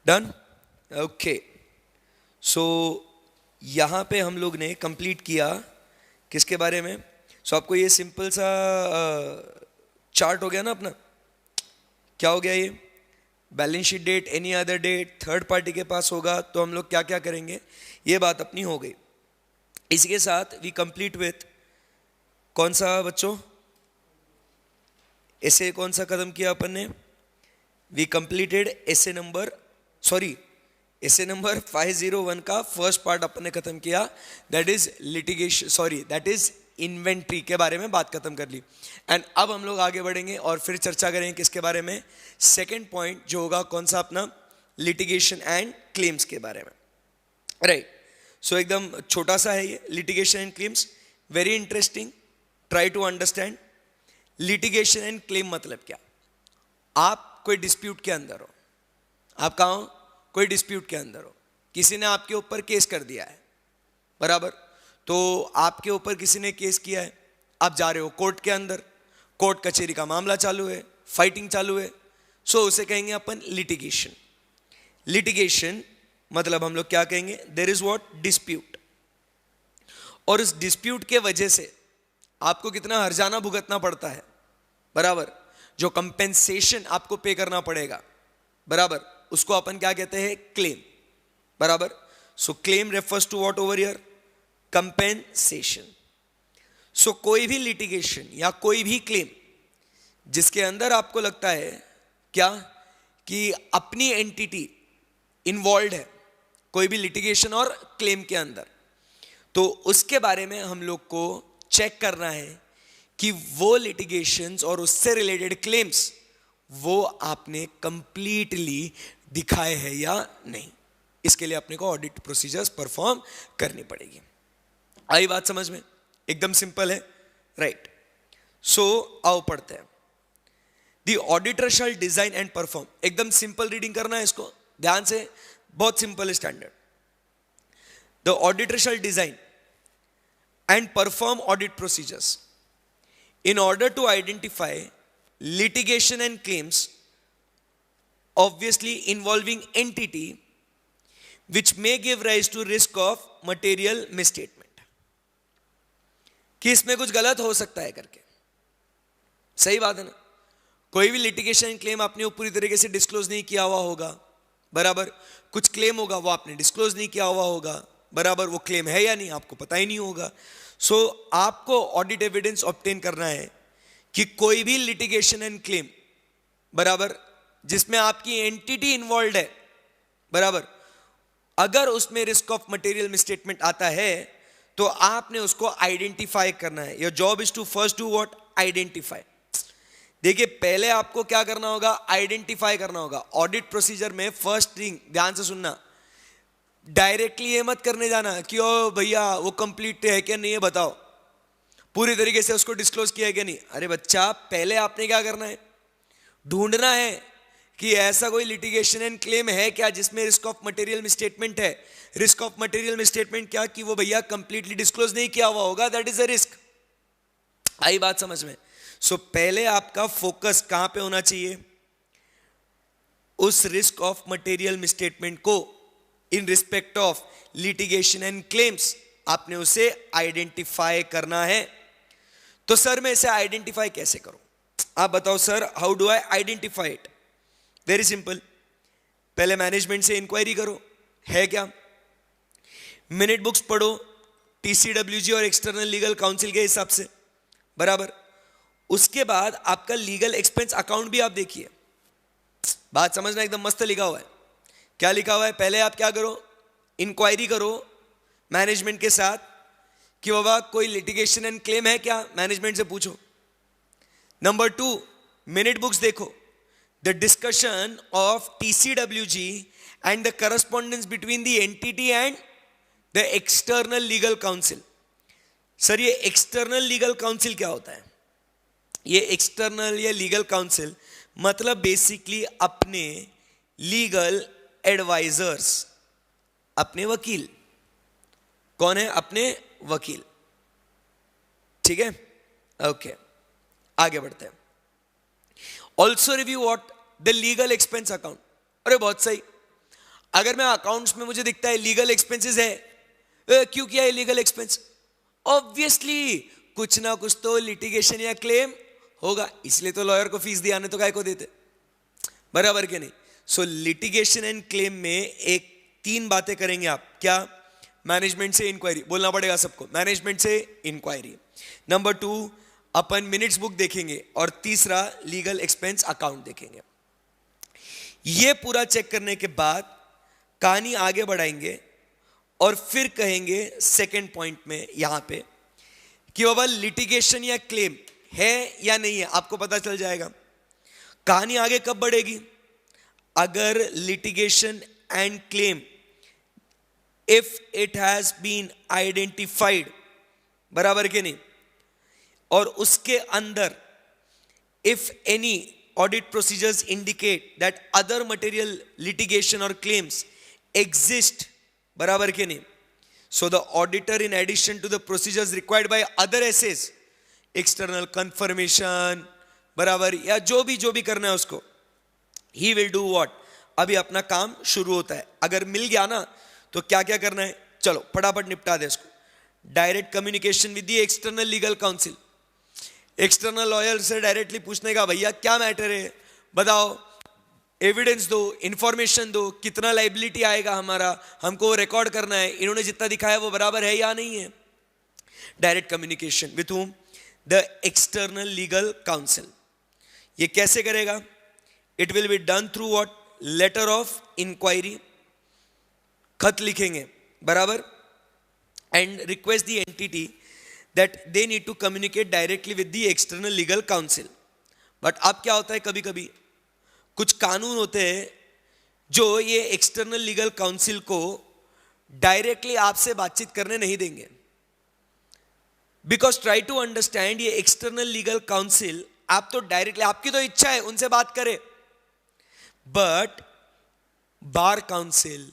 डन? ओके, सो यहाँ पे हम लोग ने कंप्लीट किया किसके बारे में? सो आपको ये सिंपल सा चार्ट हो गया ना अपना, क्या हो गया ये? Balance sheet date, any other date, third party के पास होगा तो हम लोग क्या क्या करेंगे, ये बात अपनी हो गई। इसी के साथ वी कंप्लीट विथ कौन सा बच्चों? ऐसे कौन सा कदम किया अपन ने? वी कंप्लीटेड ऐसे नंबर ऐसे नंबर 501 का फर्स्ट पार्ट अपन ने खत्म किया, that is litigation, that is inventory के बारे में बात खत्म कर ली। एंड अब हम लोग आगे बढ़ेंगे और फिर चर्चा करेंगे किसके बारे में? सेकंड पॉइंट जो होगा कौन सा अपना? लिटिगेशन एंड क्लेम्स के बारे में, राइट। सो एकदम छोटा सा है ये litigation and claims, very interesting, try to understand. Litigation and claim मतलब क्या? आप कोई डिस्प्यूट के अंदर हो, आप कहाँ हो? कोई डिस्प्यूट के अंदर हो, किसी ने आपके ऊपर केस कर दिया है, बराबर? तो आपके ऊपर किसी ने केस किया है, आप जा रहे हो कोर्ट के अंदर, कोर्ट कचहरी का मामला चालू है, फाइटिंग चालू है, सो उसे कहेंगे अपन लिटिगेशन। लिटिगेशन मतलब हम लोग क्या कहेंगे? There is what? डिस्प्यूट। और इस डिस्प्यूट के वजह से आपको कितना हर्जाना भुगतना पड़ता है, बराबर? जो कंपेंसेशन आपको पे करना पड़ेगा, बराबर, उसको अपन क्या कहते हैं? क्लेम, बराबर? So claim refers to what over here? Compensation. So कोई भी लिटिगेशन या कोई भी क्लेम जिसके अंदर आपको लगता है क्या कि अपनी एंटिटी इन्वॉल्व है, कोई भी लिटिगेशन और क्लेम के अंदर, तो उसके बारे में हम लोग को चेक करना है कि वो लिटिगेशंस और उससे रिलेटेड क्लेम्स वो आपने कंप्लीटली दिखाए हैं या नहीं। इसके लिए अपने को ऑडिट प्रोसीजर्स परफॉर्म करनी पड़ेगी। आई बात समझ में? एकदम सिंपल है, राइट। सो आओ पढ़ते हैं। The auditor shell design and perform, एकदम सिंपल रीडिंग करना है इसको ध्यान से, बहुत simple standard. The auditor shell design and perform audit procedures in order to identify litigation and claims obviously involving entity which may give rise to risk of material misstatement, कि इसमें कुछ गलत हो सकता है करके। सही बात है ना? कोई भी लिटिगेशन क्लेम आपने पूरी तरीके से डिस्क्लोज नहीं किया हुआ होगा, बराबर? कुछ क्लेम होगा वो आपने डिस्क्लोज नहीं किया हुआ होगा, बराबर? वो क्लेम है या नहीं आपको पता ही नहीं होगा। सो आपको ऑडिट एविडेंस ऑब्टेन करना है कि कोई भी लिटिगेशन एंड क्लेम, बराबर, जिसमें आपकी एंटिटी इन्वॉल्व है, बराबर, अगर उसमें रिस्क ऑफ मटेरियल मिसस्टेटमेंट आता है तो आपने उसको आइडेंटिफाई करना है। Your job is to first do what? Identify. देखिए पहले आपको क्या करना होगा? आइडेंटिफाई करना होगा। ऑडिट प्रोसीजर में फर्स्ट थिंग ध्यान से सुनना, डायरेक्टली ये मत करने जाना कि ओ भैया वो कंप्लीट है क्या नहीं है बताओ, पूरी तरीके से उसको डिस्क्लोज किया है क्या नहीं। अरे बच्चा, पहले आपने क्या करना है? ढूंढना है कि ऐसा कोई लिटिगेशन एंड क्लेम है क्या जिसमें रिस्क ऑफ मटेरियल मिसस्टेटमेंट है। रिस्क ऑफ मटेरियल मिसस्टेटमेंट क्या? कि वो भैया कंप्लीटली डिस्क्लोज नहीं किया हुआ होगा, दैट इज अ रिस्क। आई बात समझ में? सो पहले आपका फोकस कहां पे होना चाहिए? उस रिस्क ऑफ मटेरियल मिसस्टेटमेंट को in respect of litigation and claims आपने उसे आइडेंटिफाई करना है। तो सर मैं इसे आइडेंटिफाई कैसे करूं? आप बताओ sir, how do I identify it? Very simple, पहले मैनेजमेंट से इंक्वायरी करो है क्या, मिनट बुक्स पढ़ो टीसीडब्ल्यूजी और एक्सटर्नल लीगल काउंसिल के हिसाब से, बराबर। उसके बाद आपका लीगल एक्सपेंस अकाउंट भी आप देखिए, बात समझना, एकदम मस्त लिखा हुआ है। क्या लिखा हुआ है? पहले आप क्या करो, इंक्वायरी करो मैनेजमेंट के साथ कि बाबा कोई लिटिगेशन एंड क्लेम है क्या, मैनेजमेंट से पूछो। नंबर 2, मिनट बुक्स देखो, the discussion of TCWG and the correspondence between the entity and the external legal council. Sir ये एक्सटर्नल लीगल काउंसिल क्या होता है? ये एक्सटर्नल या लीगल काउंसिल मतलब बेसिकली अपने लीगल एडवाइजर्स, अपने वकील। कौन है? अपने वकील। ठीक है, ओके, आगे बढ़ते हैं। Also review what the legal expense account. अरे बहुत सही, अगर मैं अकाउंट्स में मुझे दिखता है लीगल एक्सपेंसेस है, क्यों किया है लीगल एक्सपेंस? ऑब्वियसली कुछ ना कुछ तो लिटिगेशन या क्लेम होगा, इसलिए तो लॉयर को फीस दिया, तो काय को देते, बराबर के नहीं? सो लिटिगेशन एंड क्लेम में एक 3 बातें करेंगे आप। क्या? मैनेजमेंट से इंक्वायरी, बोलना पड़ेगा सबको, मैनेजमेंट से इंक्वायरी। नंबर 2 अपन मिनट्स बुक देखेंगे, और तीसरा लीगल एक्सपेंस अकाउंट देखेंगे। ये पूरा चेक करने के बाद कहानी आगे बढ़ाएंगे और फिर कहेंगे सेकंड पॉइंट में यहां पे कि बाबा लिटिगेशन या क्लेम है या नहीं है, आपको पता चल जाएगा। कहानी आगे कब बढ़ेगी? अगर litigation and claim if it has been identified, बराबर के नहीं, और उसके अंदर if any audit procedures indicate that other material litigation और क्लेम्स एग्जिस्ट, बराबर के नहीं, so the auditor in addition to the procedures required by other SAs, external confirmation, बराबर, या जो भी करना है उसको, ही विल डू व्हाट, अभी अपना काम शुरू होता है। अगर मिल गया ना तो क्या क्या करना है, चलो फटाफट निपटा दे इसको। Direct communication with the external legal council, external lawyer से डायरेक्टली पूछने का, भैया क्या मैटर है बताओ, एविडेंस दो, इंफॉर्मेशन दो, कितना लाइबिलिटी आएगा हमारा, हमको वो रिकॉर्ड करना है, इन्होंने जितना दिखाया वो बराबर है या नहीं है। Direct communication with whom? The external legal counsel. ये कैसे करेगा? It will be done through what? Letter of inquiry, खत लिखेंगे, बराबर, and request the entity that they need to communicate directly with the external legal counsel. But अब क्या होता है, कभी कभी कुछ कानून होते हैं जो ये एक्सटर्नल लीगल काउंसिल को डायरेक्टली आपसे बातचीत करने नहीं देंगे। बिकॉज ट्राई टू अंडरस्टैंड, ये एक्सटर्नल लीगल काउंसिल आप तो डायरेक्टली, आपकी तो इच्छा है उनसे बात करें, बट बार काउंसिल,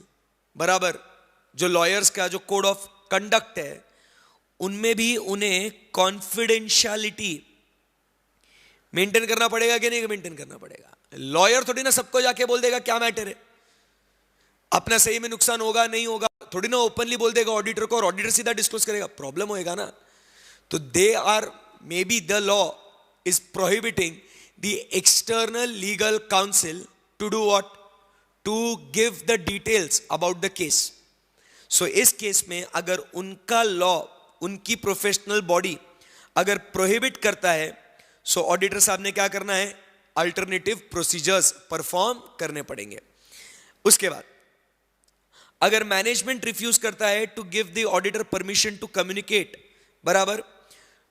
बराबर, जो लॉयर्स का जो कोड ऑफ कंडक्ट है, उनमें भी उन्हें कॉन्फिडेंशियलिटी मेंटेन करना पड़ेगा कि नहीं मेंटेन करना पड़ेगा। लॉयर थोड़ी ना सबको जाके बोल देगा क्या मैटर है, अपना सही में नुकसान होगा नहीं होगा थोड़ी ना ओपनली बोल देगा ऑडिटर को, और ऑडिटर सीधा डिस्क्लोज करेगा, प्रॉब्लम होएगा ना। तो they are, may be the law is prohibiting the external legal counsel to do what? To give the details about the case. सो इस केस में अगर उनका लॉ, उनकी प्रोफेशनल बॉडी अगर प्रोहिबिट करता है, सो ऑडिटर साहब ने क्या करना है? अल्टरनेटिव प्रोसीजर्स परफॉर्म करने पड़ेंगे। उसके बाद अगर मैनेजमेंट रिफ्यूज करता है to give the auditor permission to communicate, बराबर,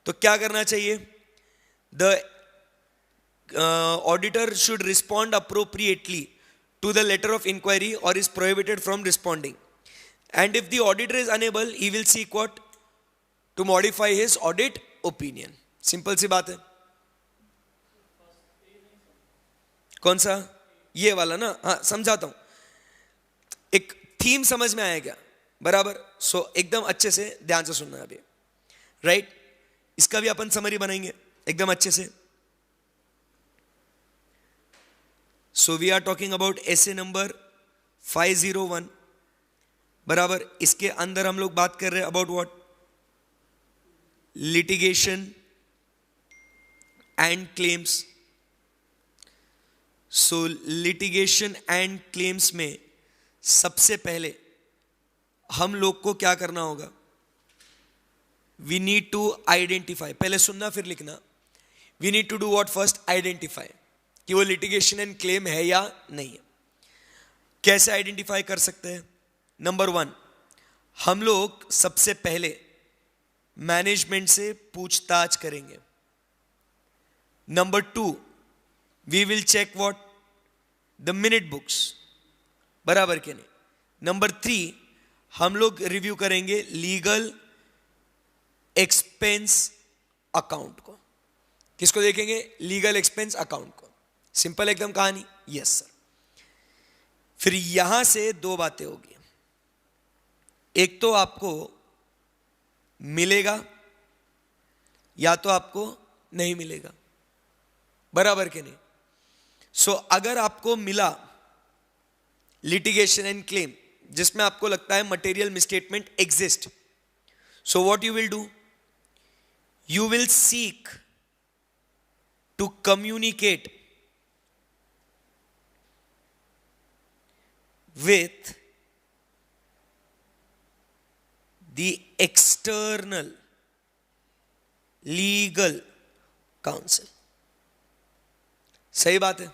तो क्या करना चाहिए? The auditor should respond appropriately to the letter of inquiry or is prohibited from responding, and if the auditor is unable, he will seek what? To modify his audit opinion. Simple सी बात है। कौन सा? ये वाला ना, हाँ समझाता हूं। एक थीम समझ में आया क्या? बराबर, सो एकदम अच्छे से ध्यान से सुनना अभी, राइट? इसका भी अपन समरी बनाएंगे एकदम अच्छे से। So we are talking about essay number 501, बराबर। इसके अंदर हम लोग बात कर रहे हैं about what? Litigation and claims. So litigation and claims में सबसे पहले हम लोग को क्या करना होगा? वी नीड टू आइडेंटिफाई, पहले सुनना फिर लिखना, we need to do what? First identify कि वो लिटिगेशन एंड क्लेम है या नहीं है। कैसे आइडेंटिफाई कर सकते हैं? नंबर 1, हम लोग सबसे पहले मैनेजमेंट से पूछताछ करेंगे। Number 2, we will check what? The minute books, बराबर के नहीं। नंबर 3, हम लोग रिव्यू करेंगे लीगल एक्सपेंस अकाउंट को। किसको देखेंगे? लीगल एक्सपेंस अकाउंट को। सिंपल एकदम कहानी। Yes sir. फिर यहां से दो बातें होगी, एक तो आपको मिलेगा या तो आपको नहीं मिलेगा, बराबर के नहीं। सो अगर आपको मिला लिटिगेशन एंड क्लेम जिसमें आपको लगता है material misstatement exist, so what you will do? You will seek to communicate with the external legal counsel। सही बात है,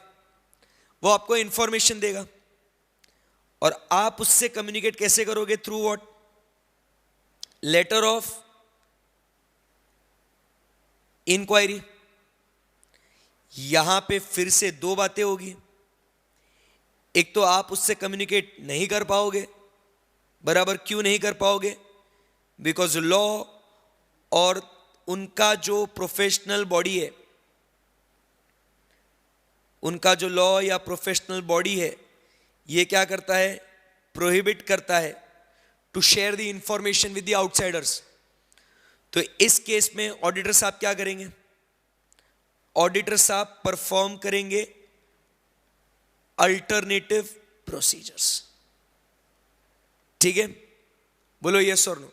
वो आपको इंफॉर्मेशन देगा और आप उससे कम्युनिकेट कैसे करोगे? Through what? Letter of inquiry. यहां पे फिर से दो बातें होगी, एक तो आप उससे कम्युनिकेट नहीं कर पाओगे, बराबर। क्यों नहीं कर पाओगे? बिकॉज लॉ और उनका जो प्रोफेशनल बॉडी है, उनका जो लॉ या प्रोफेशनल बॉडी है, ये क्या करता है? प्रोहिबिट करता है to share the information with the outsiders. तो इस केस में ऑडिटर साहब क्या करेंगे? ऑडिटर साहब परफॉर्म करेंगे अल्टरनेटिव प्रोसीजर्स। ठीक है, बोलो यस और नो।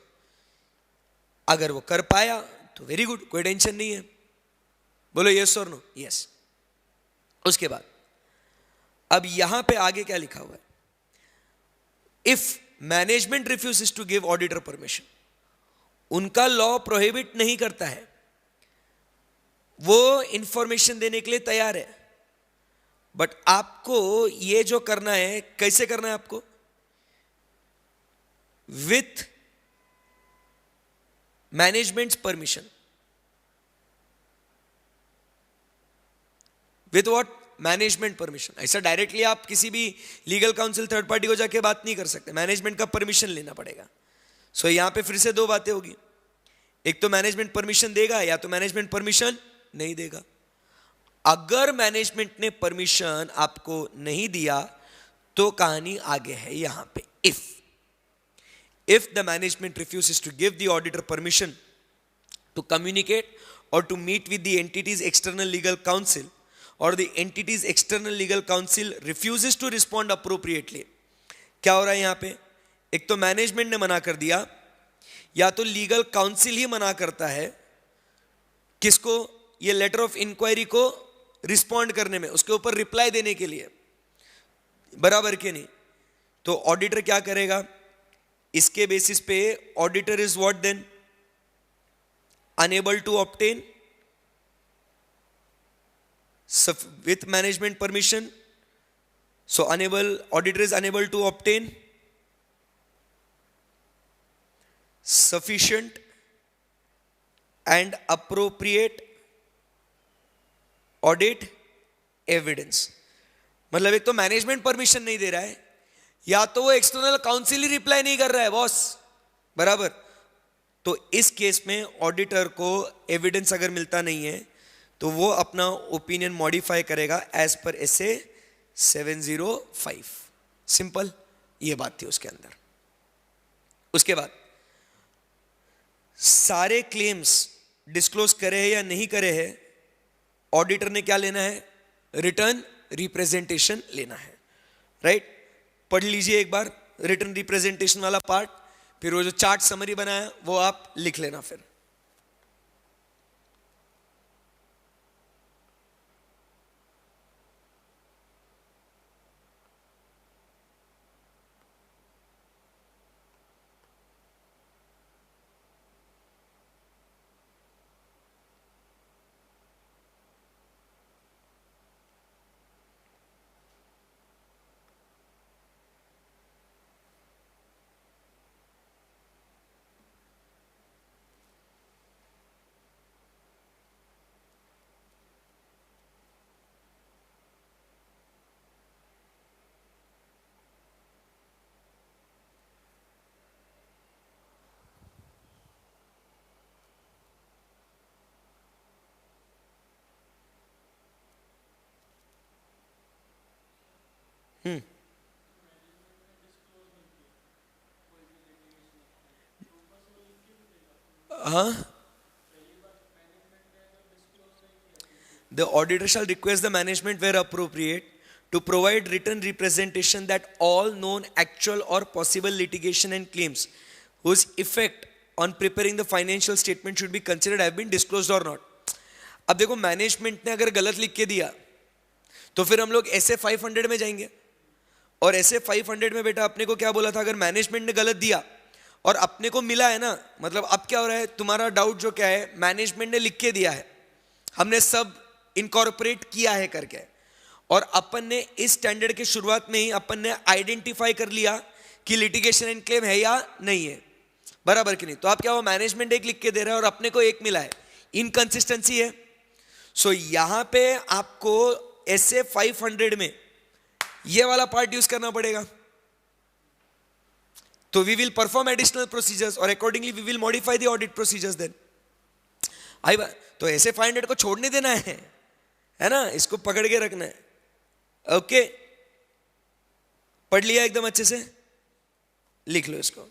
अगर वो कर पाया तो वेरी गुड, कोई टेंशन नहीं है। बोलो यस और नो। यस। उसके बाद अब यहां पे आगे क्या लिखा हुआ है? If management refuses to give auditor permission, उनका लॉ प्रोहिबिट नहीं करता है, वो इंफॉर्मेशन देने के लिए तैयार है, बट आपको ये जो करना है, कैसे करना है आपको? With managements permission. With what? Management permission. ऐसा डायरेक्टली आप किसी भी लीगल काउंसिल थर्ड पार्टी को जाके बात नहीं कर सकते, मैनेजमेंट का परमिशन लेना पड़ेगा। सो यहां पे फिर से दो बातें होगी, एक तो मैनेजमेंट परमिशन देगा या तो मैनेजमेंट परमिशन नहीं देगा। अगर मैनेजमेंट ने परमिशन आपको नहीं दिया तो कहानी आगे है यहां पे। If the management refuses to give the auditor permission to communicate और to meet with the entity's external legal counsel और the entity's external legal counsel refuses to respond appropriately, क्या हो रहा है यहां पे? एक तो मैनेजमेंट ने मना कर दिया या तो लीगल काउंसिल ही मना करता है किसको? ये लेटर ऑफ इंक्वायरी को रिस्पॉन्ड करने में, उसके ऊपर रिप्लाई देने के लिए, बराबर के नहीं। तो ऑडिटर क्या करेगा? इसके बेसिस पे auditor is what then? Unable to obtain with management permission. So unable, auditor is unable to obtain sufficient and appropriate audit evidence। मतलब एक तो मैनेजमेंट परमिशन नहीं दे रहा है, या तो वो एक्सटर्नल काउंसिल ही रिप्लाई नहीं कर रहा है बॉस, बराबर। तो इस केस में ऑडिटर को एविडेंस अगर मिलता नहीं है तो वो अपना ओपिनियन मॉडिफाई करेगा एज पर SA 705। सिंपल, ये बात थी उसके अंदर। उसके बाद सारे क्लेम्स डिस्क्लोज करे हैं या नहीं करे हैं, ऑडिटर ने क्या लेना है? रिटर्न रिप्रेजेंटेशन लेना है, राइट? पढ़ लीजिए एक बार रिटर्न रिप्रेजेंटेशन वाला पार्ट, फिर वो जो चार्ट समरी बनाया वो आप लिख लेना फिर। हाँ, the auditor shall request the management where appropriate to provide written representation that all known actual or possible litigation and claims whose effect on preparing the financial statement should be considered have been disclosed or not. अब देखो management ने अगर गलत लिख के दिया तो फिर हम लोग ऐसे 500 में जाएंगे, और ऐसे 500 में बेटा अपने को क्या बोला था, अगर मैनेजमेंट ने गलत दिया और अपने को मिला है ना, मतलब अब क्या हो रहा है, तुम्हारा डाउट जो क्या है, मैनेजमेंट ने लिख के दिया है, हमने सब इनकॉर्पोरेट किया है करके, और अपन ने इस स्टैंडर्ड के शुरुआत में ही अपन ने आइडेंटिफाई कर लिया कि लिटिगेशन एंड क्लेम है या नहीं है, बराबर कि नहीं। तो आप क्या हो, मैनेजमेंट एक लिख के दे रहा है और अपने को एक मिला है, इनकंसिस्टेंसी है। सो यहां पे आपको ऐसे 500 में ये वाला पार्ट यूज करना पड़ेगा। तो we will perform additional procedures और accordingly we will modify the audit procedures then. आई बात, तो ऐसे 500 को छोड़ने देना है ना, इसको पकड़ के रखना है। ओके, पढ़ लिया एकदम अच्छे से, लिख लो इसको।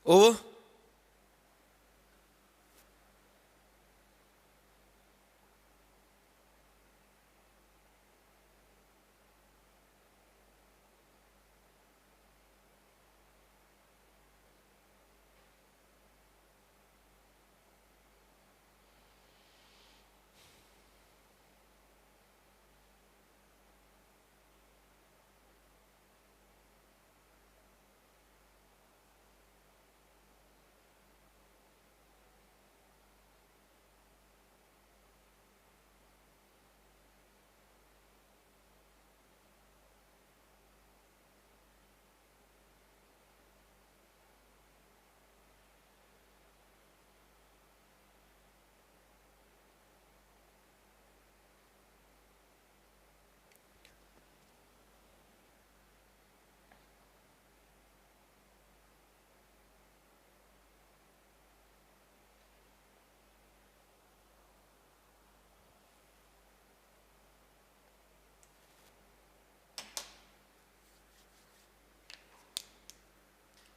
ओवर।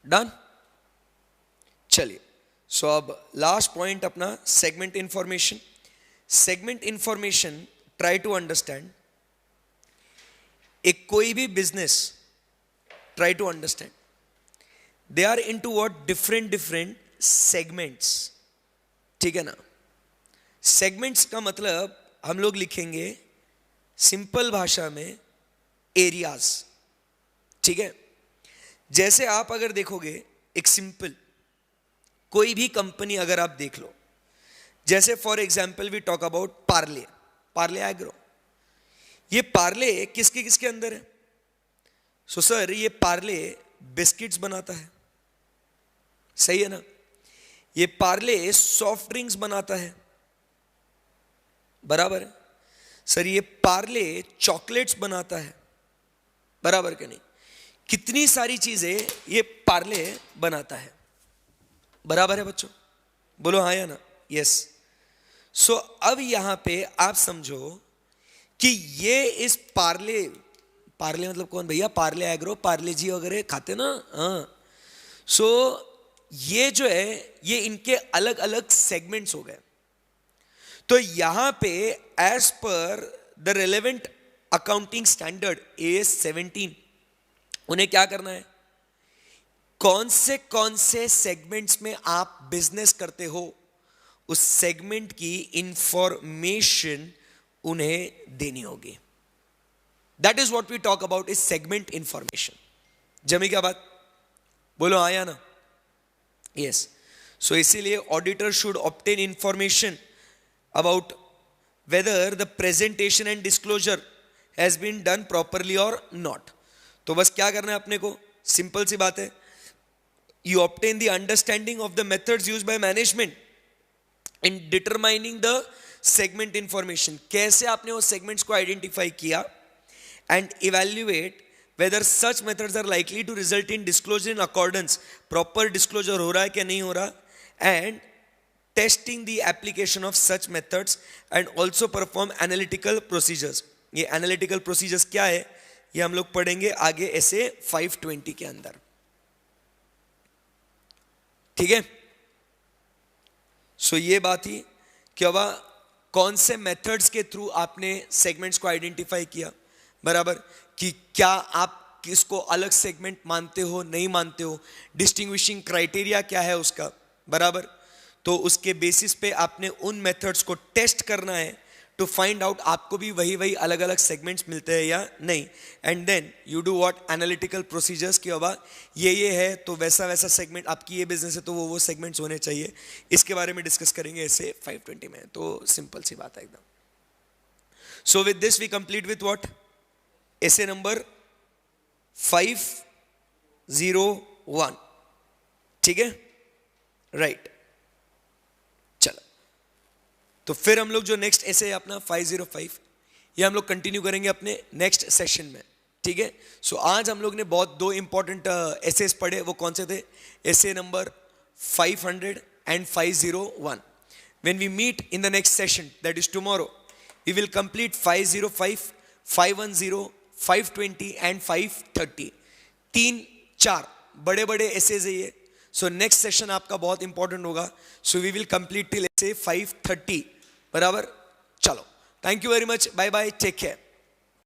डन, चलिए। सो अब लास्ट पॉइंट अपना segment information. Segment information, try to understand, एक कोई भी business, try to understand they are into what, different different segments, ठीक है ना। सेगमेंट्स का मतलब हम लोग लिखेंगे सिंपल भाषा में एरियाज, ठीक है। जैसे आप अगर देखोगे एक सिंपल कोई भी कंपनी अगर आप देख लो, जैसे for example we talk about Parle, Parle Agro, ये पार्ले किसके किसके अंदर है? सो सर ये पार्ले बिस्किट्स बनाता है, सही है ना। ये पार्ले सॉफ्ट ड्रिंक्स बनाता है, बराबर है। सर ये पार्ले चॉकलेट्स बनाता है, बराबर के नहीं। कितनी सारी चीजें ये पार्ले बनाता है, बराबर है बच्चों, बोलो हाँ या ना, यस। सो अब यहां पे आप समझो कि ये इस पार्ले, पार्ले मतलब कौन भैया? पार्ले एग्रो, पार्ले जी वगैरह खाते ना, हाँ। सो ये जो है ये इनके अलग अलग सेगमेंट्स हो गए। तो यहां पे as per the relevant accounting standard AS 17 उन्हें क्या करना है, कौन से सेगमेंट्स में आप बिजनेस करते हो उस सेगमेंट की इंफॉर्मेशन उन्हें देनी होगी। That is what we talk about is segment information. जमी क्या बात, बोलो आया ना, यस। सो इसीलिए auditor should obtain information about whether the presentation and disclosure has been done properly और नॉट। तो बस क्या करना है अपने को, सिंपल सी बात है, you obtain the understanding of the methods used by management in determining the segment information. कैसे आपने वो सेगमेंट्स को आइडेंटिफाई किया, and evaluate whether such methods are likely to result in disclosure in accordance, proper disclosure हो रहा है क्या नहीं हो रहा, and testing the application of such methods and also perform analytical procedures। ये analytical procedures क्या है ये हम लोग पढ़ेंगे आगे ऐसे 520 के अंदर, ठीक है। सो ये बात ही कि अब कौन से मेथड्स के थ्रू आपने सेगमेंट्स को आइडेंटिफाई किया, बराबर, कि क्या आप किसको अलग सेगमेंट मानते हो नहीं मानते हो, डिस्टिंग्विशिंग क्राइटेरिया क्या है उसका, बराबर। तो उसके बेसिस पे आपने उन मेथड्स को टेस्ट करना है टू फाइंड आउट आपको भी वही अलग अलग सेगमेंट्स मिलते हैं या नहीं, and then you do what, analytical procedures की अब ये है तो वैसा सेगमेंट, आपकी ये बिजनेस है तो वो सेगमेंट्स होने चाहिए। इसके बारे में डिस्कस करेंगे ऐसे 520 में, तो सिंपल सी बात है एकदम। So with this we complete with what, ऐसे नंबर 501, ठीक है, राइट। चलो तो फिर हम लोग जो नेक्स्ट ऐसे है अपना 505, ये हम लोग कंटिन्यू करेंगे अपने नेक्स्ट सेशन में, ठीक है। सो आज हम लोग ने बहुत दो इंपॉर्टेंट एसेस पढ़े, वो कौन से थे, एसे number 500 and 501। when we meet in the next session, that is tomorrow, we will complete 505, 510, 520 and 530। 3-4 बड़े बड़े एसेज है ये। सो नेक्स्ट सेशन आपका बहुत इंपॉर्टेंट होगा। So we will complete till ऐसे 530, बराबर। चलो, thank you very much, bye bye, take care.